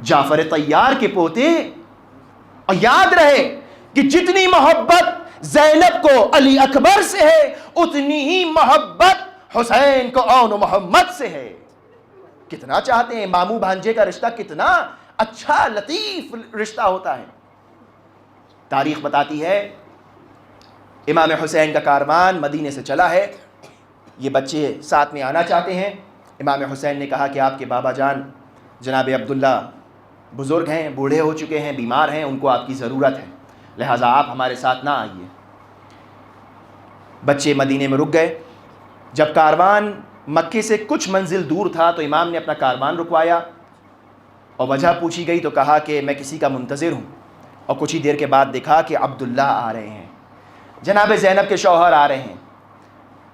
Speaker 1: جعفر طیار کے پوتے. اور یاد رہے کہ جتنی محبت زینب کو علی اکبر سے ہے اتنی ہی محبت حسین کو اون محمد سے ہے. کتنا چاہتے ہیں. ماموں بھانجے کا رشتہ کتنا اچھا لطیف رشتہ ہوتا ہے. تاریخ بتاتی ہے امام حسین کا کاروان مدینے سے چلا ہے. یہ بچے ساتھ میں آنا چاہتے ہیں. امام حسین نے کہا کہ آپ کے بابا جان جناب عبداللہ بزرگ ہیں, بوڑھے ہو چکے ہیں, بیمار ہیں, ان کو آپ کی ضرورت ہے, لہٰذا آپ ہمارے ساتھ نہ آئیے. بچے مدینے میں رک گئے. جب کاروان مکے سے کچھ منزل دور تھا تو امام نے اپنا کاروان رکوایا اور وجہ پوچھی گئی تو کہا کہ میں کسی کا منتظر ہوں. اور کچھ ہی دیر کے بعد دیکھا کہ عبداللہ آ رہے ہیں, جناب زینب کے شوہر آ رہے ہیں,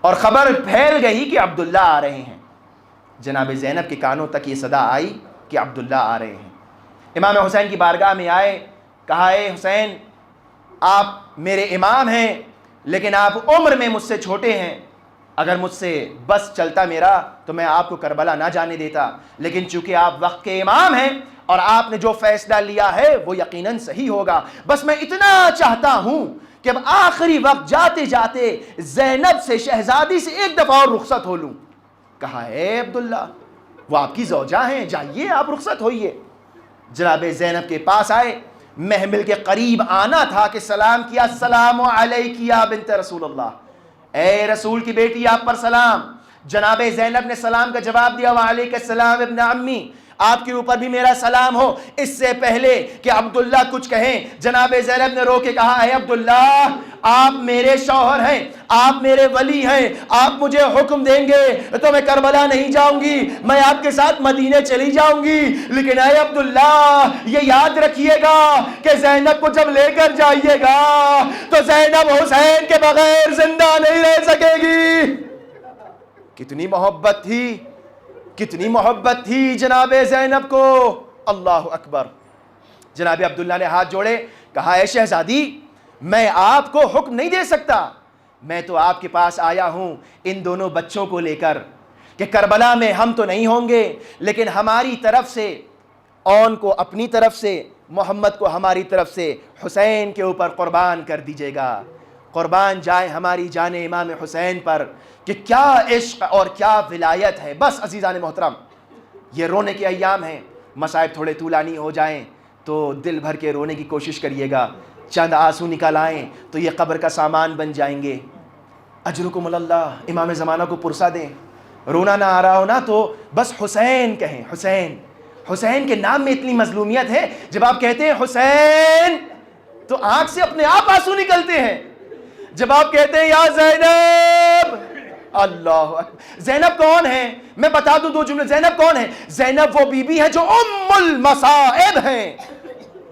Speaker 1: اور خبر پھیل گئی کہ عبداللہ آ رہے ہیں. جناب زینب کے کانوں تک یہ صدا آئی کہ عبداللہ آ رہے ہیں. امام حسین کی بارگاہ میں آئے, کہا اے حسین آپ میرے امام ہیں لیکن آپ عمر میں مجھ سے چھوٹے ہیں, اگر مجھ سے بس چلتا میرا تو میں آپ کو کربلا نہ جانے دیتا, لیکن چونکہ آپ وقت کے امام ہیں اور آپ نے جو فیصلہ لیا ہے وہ یقیناً صحیح ہوگا, بس میں اتنا چاہتا ہوں کہ اب آخری وقت جاتے جاتے زینب سے شہزادی سے ایک دفعہ اور رخصت ہو لوں. کہا اے عبداللہ وہ آپ کی زوجہ ہیں, جائیے آپ رخصت ہوئیے. جناب زینب کے پاس آئے, محمل کے قریب آنا تھا کہ سلام کیا, السلام علیک یا بنت رسول اللہ, اے رسول کی بیٹی آپ پر سلام. جناب زینب نے سلام کا جواب دیا, وعلیک السلام ابن عمی, آپ کے اوپر بھی میرا سلام ہو. اس سے پہلے کہ عبداللہ کچھ کہیں جناب زینب نے رو کے کہا اے عبداللہ آپ میرے شوہر ہیں, آپ میرے ولی ہیں, آپ مجھے حکم دیں گے تو میں کربلا نہیں جاؤں گی, میں آپ کے ساتھ مدینے چلی جاؤں گی, لیکن اے عبداللہ یہ یاد رکھیے گا کہ زینب کو جب لے کر جائیے گا تو زینب حسین کے بغیر زندہ نہیں رہ سکے گی. کتنی محبت تھی, کتنی محبت تھی جناب زینب کو. اللہ اکبر. جناب عبداللہ نے ہاتھ جوڑے, کہا اے شہزادی میں آپ کو حکم نہیں دے سکتا, میں تو آپ کے پاس آیا ہوں ان دونوں بچوں کو لے کر کہ کربلا میں ہم تو نہیں ہوں گے لیکن ہماری طرف سے اون کو اپنی طرف سے, محمد کو ہماری طرف سے حسین کے اوپر قربان کر دیجیے گا. قربان جائے ہماری جان امام حسین پر, کہ کیا عشق اور کیا ولایت ہے. بس عزیزان محترم یہ رونے کے ایام ہیں, مصائب تھوڑے طولانی ہو جائیں تو دل بھر کے رونے کی کوشش کریے گا, چند آنسو نکال آئیں تو یہ قبر کا سامان بن جائیں گے. اجرکم اللہ, امام زمانہ کو پرسا دیں. رونا نہ آ رہا ہو نا تو بس حسین کہیں, حسین. حسین کے نام میں اتنی مظلومیت ہے, جب آپ کہتے ہیں حسین تو آنکھ سے اپنے آپ آنسو نکلتے ہیں. جب آپ کہتے ہیں یا زینب, اللہ زینب کون ہے میں بتا دوں دو جملے. زینب کون ہے؟ زینب وہ بی بی ہے جو ام المصائب ہیں.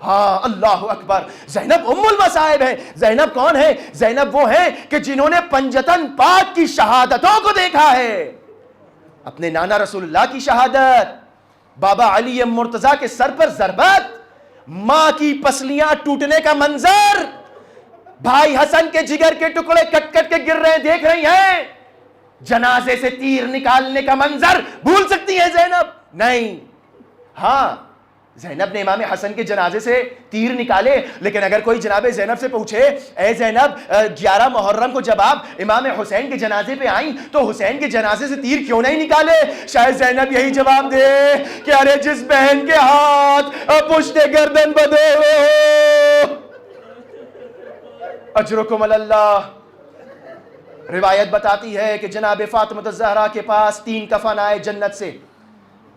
Speaker 1: ہاں اللہ اکبر, زینب ام المصائب ہے. زینب کون ہے؟ زینب وہ ہے کہ جنہوں نے پنجتن پاک کی شہادتوں کو دیکھا ہے. اپنے نانا رسول اللہ کی شہادت, بابا علی مرتضیٰ کے سر پر ضربت, ماں کی پسلیاں ٹوٹنے کا منظر, بھائی حسن کے جگر کے ٹکڑے کٹ کٹ کے گر رہے ہیں دیکھ رہی ہیں, جنازے سے تیر نکالنے کا منظر بھول سکتی ہے زینب؟ نہیں. ہاں زینب نے امام حسن کے جنازے سے تیر نکالے, لیکن اگر کوئی جناب زینب سے پوچھے اے زینب 11 محرم کو جب آپ امام حسین کے جنازے پہ آئیں تو حسین کے جنازے سے تیر کیوں نہیں نکالے, شاید زینب یہی جواب دے کہ ارے جس بہن کے ہاتھ پشت گردن بدے ہو. اجرکم اللہ. روایت بتاتی ہے کہ جناب فاطمہ الزہرا کے پاس 3 کفن آئے جنت سے.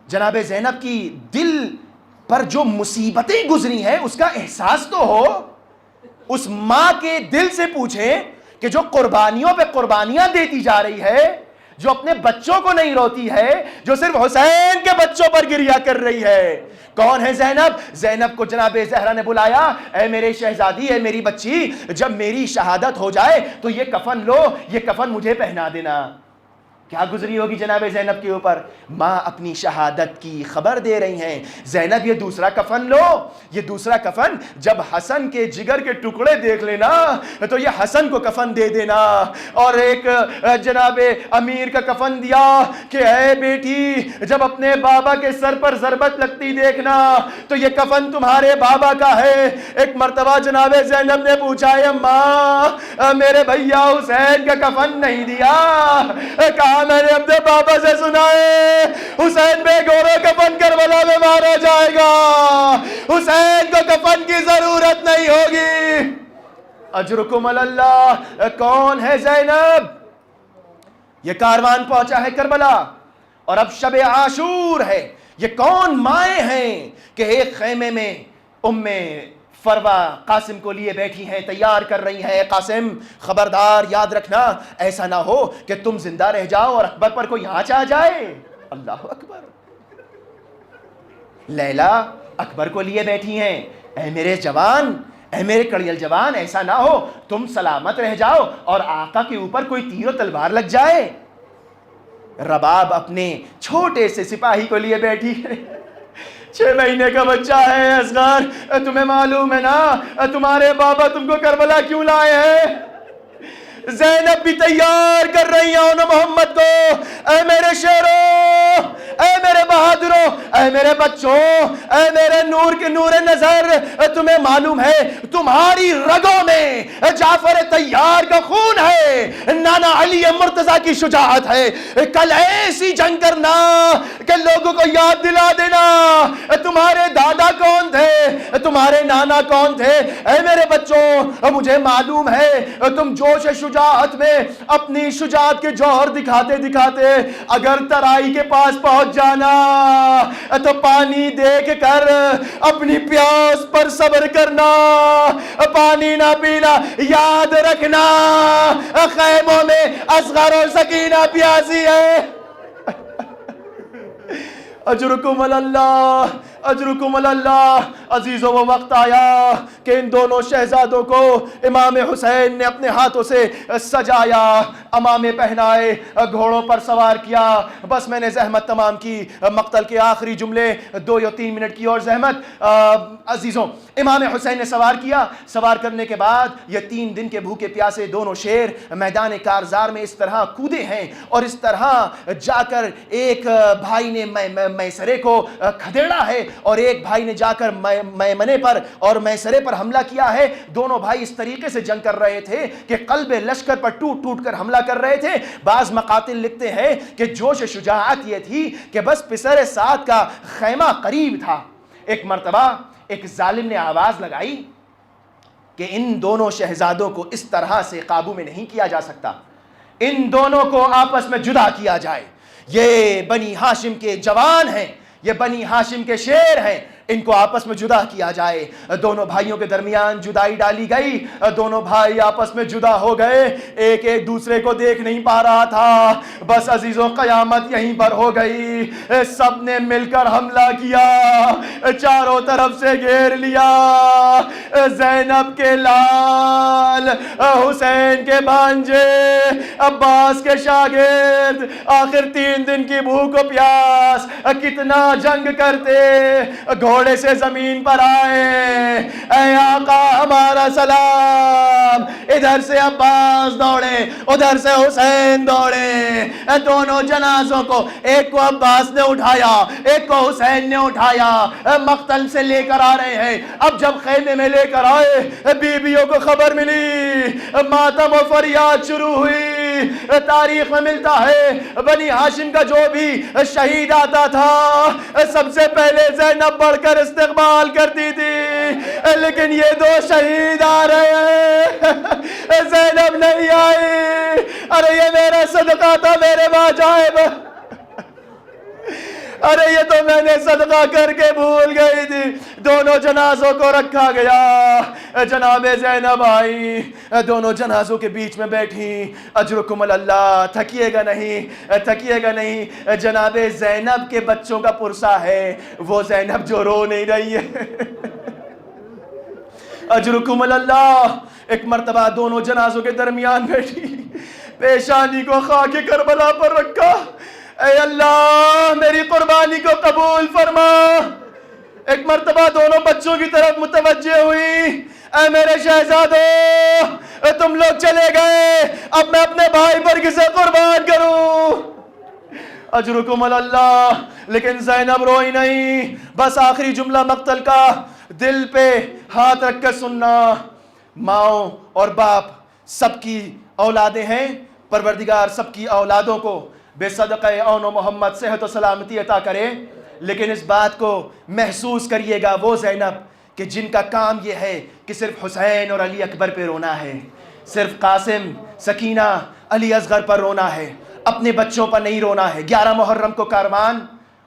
Speaker 1: جناب زینب کی دل پر جو مصیبتیں گزری ہیں اس کا احساس تو ہو. اس ماں کے دل سے پوچھیں کہ جو قربانیوں پہ قربانیاں دیتی جا رہی ہے, جو اپنے بچوں کو نہیں روتی ہے, جو صرف حسین کے بچوں پر گریہ کر رہی ہے, کون ہے زینب؟ زینب کو جناب زہرا نے بلایا, اے میرے شہزادی, اے میری بچی, جب میری شہادت ہو جائے تو یہ کفن لو, یہ کفن مجھے پہنا دینا. کیا گزری ہوگی جناب زینب کے اوپر؟ ماں اپنی شہادت کی خبر دے رہی ہیں، زینب یہ دوسرا کفن لو، یہ دوسرا کفن جب حسن کے جگر کے ٹکڑے دیکھ لینا تو یہ حسن کو کفن دے دینا۔ اور ایک جناب امیر کا کفن دیا کہ اے بیٹی جب اپنے بابا کے سر پر ضربت لگتی دیکھنا تو یہ کفن تمہارے بابا کا ہے۔ ایک مرتبہ جناب زینب نے پوچھا اے اماں میرے بھیا حسین کا کفن نہیں دیا؟ کہا میں نے اپنے بابا سے سنا ہے حسین بے گورو کفن کربلا میں مارا جائے گا، حسین کو کفن کی ضرورت نہیں ہوگی۔ اجرکم اللہ۔ کون ہے زینب؟ یہ کاروان پہنچا ہے کربلا اور اب شب عاشور ہے۔ یہ کون مائیں ہیں کہ ایک خیمے میں فروا قاسم کو لیے بیٹھی ہیں، تیار کر رہی ہیں۔ قاسم خبردار یاد رکھنا ایسا نہ ہو کہ تم زندہ رہ جاؤ اور اکبر پر کوئی آنچ آ جائے۔ اللہ اکبر۔ لیلا اکبر کو لیے بیٹھی ہیں، اے میرے جوان، اے میرے کڑیل جوان، ایسا نہ ہو تم سلامت رہ جاؤ اور آقا کے اوپر کوئی تیر و تلوار لگ جائے۔ رباب اپنے چھوٹے سے سپاہی کو لیے بیٹھی ہے، 6 مہینے کا بچہ ہے اصغر۔ تمہیں معلوم ہے نا تمہارے بابا تم کو کربلا کیوں لائے ہیں؟ زینب بھی تیار کر رہی ہیں محمد کو۔ اے میرے شیروں، اے میرے بہادروں، اے میرے بچوں، اے میرے نور کے نور نظر، تمہیں معلوم ہے تمہاری رگوں میں جعفر طیار کا خون ہے، نانا علی مرتضیٰ کی شجاعت ہے۔ کل ایسی جنگ کرنا کہ لوگوں کو یاد دلا دینا تمہارے دادا کون تھے، تمہارے نانا کون تھے۔ اے میرے بچوں مجھے معلوم ہے تم جوش شجاعت میں اپنی شجاعت کے جوہر دکھاتے دکھاتے اگر ترائی کے پاس پہنچ جانا تو پانی دیکھ کر اپنی پیاس پر صبر کرنا، پانی نہ پینا۔ یاد رکھنا خیموں میں اصغر و سکینہ پیاسی ہے۔ اجرکم اللہ، اجرکم اللہ۔ عزیزوں وہ وقت آیا کہ ان دونوں شہزادوں کو امام حسین نے اپنے ہاتھوں سے سجایا، امامے پہنائے، گھوڑوں پر سوار کیا۔ بس میں نے زحمت تمام کی، مقتل کے آخری جملے 2 یا 3 منٹ کی اور زحمت۔ عزیزوں امام حسین نے سوار کیا، سوار کرنے کے بعد یہ 3 دن کے بھوکے پیاسے دونوں شیر میدان کارزار میں اس طرح کودے ہیں اور اس طرح جا کر ایک بھائی نے میسرے کو کھدیڑا ہے اور ایک بھائی نے جا کر میمنے پر اور میسرے پر حملہ کیا ہے۔ دونوں بھائی اس طریقے سے جنگ کر رہے تھے کہ قلب لشکر پر ٹوٹ ٹوٹ کر حملہ کر رہے تھے۔ بعض مقاتل لکھتے ہیں کہ جوش شجاعت یہ تھی کہ بس پسر سعد کا خیمہ قریب تھا۔ ایک مرتبہ ایک ظالم نے آواز لگائی کہ ان دونوں شہزادوں کو اس طرح سے قابو میں نہیں کیا جا سکتا، ان دونوں کو آپس میں جدا کیا جائے۔ یہ بنی ہاشم کے جوان ہیں، یہ بنی ہاشم کے شیر ہیں، ان کو آپس میں جدا کیا جائے۔ دونوں بھائیوں کے درمیان جدائی ڈالی گئی، دونوں بھائی آپس میں جدا ہو گئے، ایک ایک دوسرے کو دیکھ نہیں پا رہا تھا۔ بس عزیزوں قیامت یہیں پر ہو گئی، سب نے مل کر حملہ کیا، چاروں طرف سے گھیر لیا۔ زینب کے لال، حسین کے بھانجے، عباس کے شاگرد، آخر 3 دن کی بھوک و پیاس، کتنا جنگ کرتے، گھوڑے سے زمین پر آئے، اے آقا ہمارا سلام۔ ادھر سے عباس دوڑے، ادھر سے حسین دوڑے، دونوں جنازوں کو، ایک کو عباس نے اٹھایا، ایک کو حسین نے اٹھایا، مقتل سے لے کر آ رہے ہیں۔ اب جب خیمے میں لے کر آئے، بیویوں کو خبر ملی، ماتم و فریاد شروع ہوئی۔ تاریخ میں ملتا ہے بنی ہاشم کا جو بھی شہید آتا تھا سب سے پہلے زینب بڑھ کر استقبال کرتی تھی، لیکن یہ 2 شہید آ رہے ہیں، زینب نہیں آئی۔ ارے یہ میرا صدقہ تھا میرے ماجائب، ارے یہ تو میں نے صدقہ کر کے بھول گئی تھی۔ دونوں جنازوں کو رکھا گیا، جناب زینب آئی، دونوں جنازوں کے بیچ میں بیٹھی۔ اجرکم اللہ، تھکیے گا نہیں، تھکیے گا نہیں۔ جناب زینب کے بچوں کا پرسہ ہے، وہ زینب جو رو نہیں رہی ہے۔ اجرکم اللہ۔ ایک مرتبہ دونوں جنازوں کے درمیان بیٹھی، پیشانی کو خاک کربلا پر رکھا، اے اللہ میری قربانی کو قبول فرما۔ ایک مرتبہ دونوں بچوں کی طرف متوجہ ہوئی، اے میرے شہزادو تم لوگ چلے گئے، اب میں اپنے بھائی پر کسے قربان کروں؟ اجرکم اللہ۔ لیکن زینب روئی نہیں، بس آخری جملہ مقتل کا دل پہ ہاتھ رکھ کر سننا۔ ماؤں اور باپ سب کی اولادیں ہیں، پروردگار سب کی اولادوں کو بے صدقہ اون و محمد صحت و سلامتی عطا کرے، لیکن اس بات کو محسوس کریے گا وہ زینب کہ جن کا کام یہ ہے کہ صرف حسین اور علی اکبر پہ رونا ہے، صرف قاسم، سکینہ، علی اصغر پر رونا ہے، اپنے بچوں پر نہیں رونا ہے۔ 11 محرم کو کاروان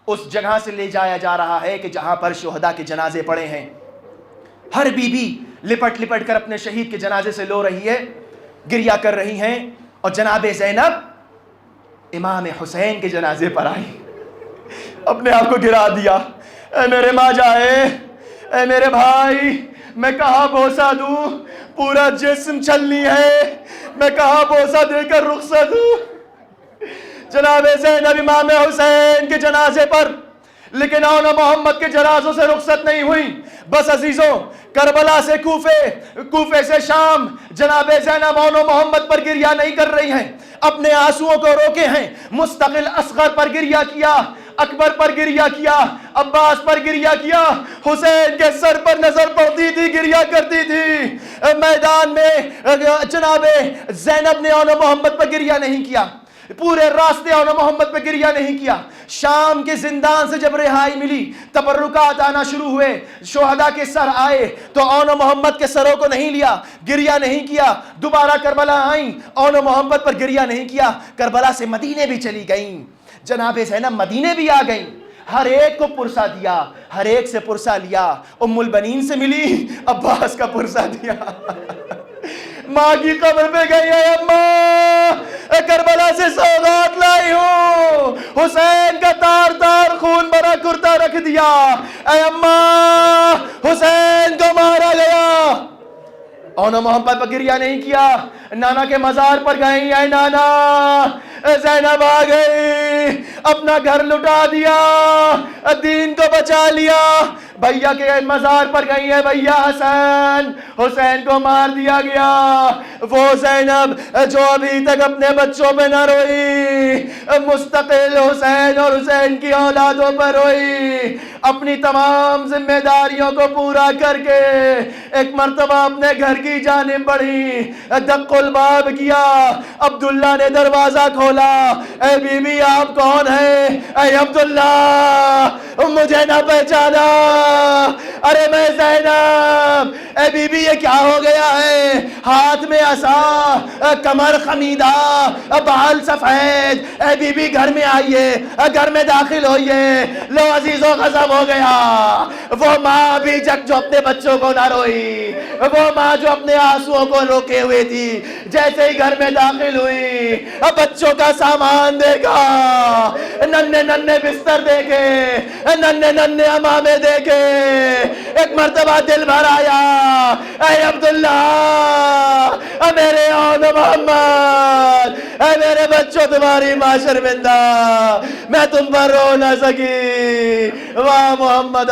Speaker 1: اس جگہ سے لے جایا جا رہا ہے کہ جہاں پر شہداء کے جنازے پڑے ہیں۔ ہر بی بی لپٹ لپٹ کر اپنے شہید کے جنازے سے رو رہی ہے، گریہ کر رہی ہیں، اور جناب زینب امام حسین کے جنازے پر آئی، اپنے آپ کو گرا دیا۔ اے میرے ماں جائے، اے میرے بھائی، میں کہاں بوسہ دوں، پورا جسم چھلنی ہے، میں کہاں بوسہ دے کر رخصت دوں۔ جناب زینب امام حسین کے جنازے پر، لیکن اون محمد کے جنازوں سے رخصت نہیں ہوئی۔ بس عزیزوں، کربلا سے کوفے سے شام، جناب زینب اون محمد پر گریہ نہیں کر رہی ہیں، اپنے آنسوؤں کو روکے ہیں، مستقل اصغر پر گریہ کیا، اکبر پر گریہ کیا، عباس پر گریہ کیا، حسین کے سر پر نظر پڑتی تھی گریہ کرتی تھی۔ میدان میں جناب زینب نے اون محمد پر گریہ نہیں کیا، پورے راستے اون محمد پہ گریہ نہیں کیا۔ شام کے زندان سے جب رہائی ملی، تبرکات آنا شروع ہوئے، شہداء کے سر آئے تو اون محمد کے سروں کو نہیں لیا، گریہ نہیں کیا۔ دوبارہ کربلا آئیں، اون محمد پر گریہ نہیں کیا۔ کربلا سے مدینے بھی چلی گئیں، جناب زینب مدینے بھی آ گئیں، ہر ایک کو پرسہ دیا، ہر ایک سے پرسہ لیا۔ ام البنین سے ملی، عباس کا پرسہ دیا۔ ماں کی قبر پہ گئی ہے، اماں کربلا سے سوغات لائی ہوں، حسین کا تار تار خون بھرا کرتا رکھ دیا، اے اماں حسین کو مارا گیا۔ اون محمد پر گریہ نہیں کیا۔ نانا کے مزار پر گئی، اے نانا زینب آ گئی، اپنا گھر لٹا دیا، دین کو بچا لیا۔ بھیا کے مزار پر گئی ہے، بھیا حسین، حسین کو مار دیا گیا۔ وہ زینب جو ابھی تک اپنے بچوں پہ نہ روئی، مستقل حسین اور حسین کی اولادوں پر روئی، اپنی تمام ذمہ داریوں کو پورا کر کے ایک مرتبہ اپنے گھر کی جانب بڑھی، دق الباب کیا، عبداللہ نے دروازہ کھولا، اے بی بی آپ کون ہیں؟ اے عبداللہ مجھے نہ پہچانا، ارے میں زینب۔ اے بی بی یہ کیا ہو گیا ہے؟ ہاتھ میں عصا، کمر خمیدہ، بال سفید۔ اے بی بی گھر میں آئیے، گھر میں داخل ہوئیے۔ لو عزیزوں غضب ہو گیا۔ وہ ماں ابھی جو اپنے بچوں کو نہ روئی، وہ ماں جو اپنے آنسوؤں کو روکے ہوئے تھی، جیسے ہی گھر میں داخل ہوئی، بچوں کا سامان دیکھا، ننھے ننھے بستر دیکھے، ننھے ننھے امامے دیکھے، ایک مرتبہ دل بھر آیا۔ اے عبداللہ، اے میرے اون محمد، اے میرے بچوں تمہاری ماں شرمندہ، میں تم پر رو نہ سکی، واہ محمد۔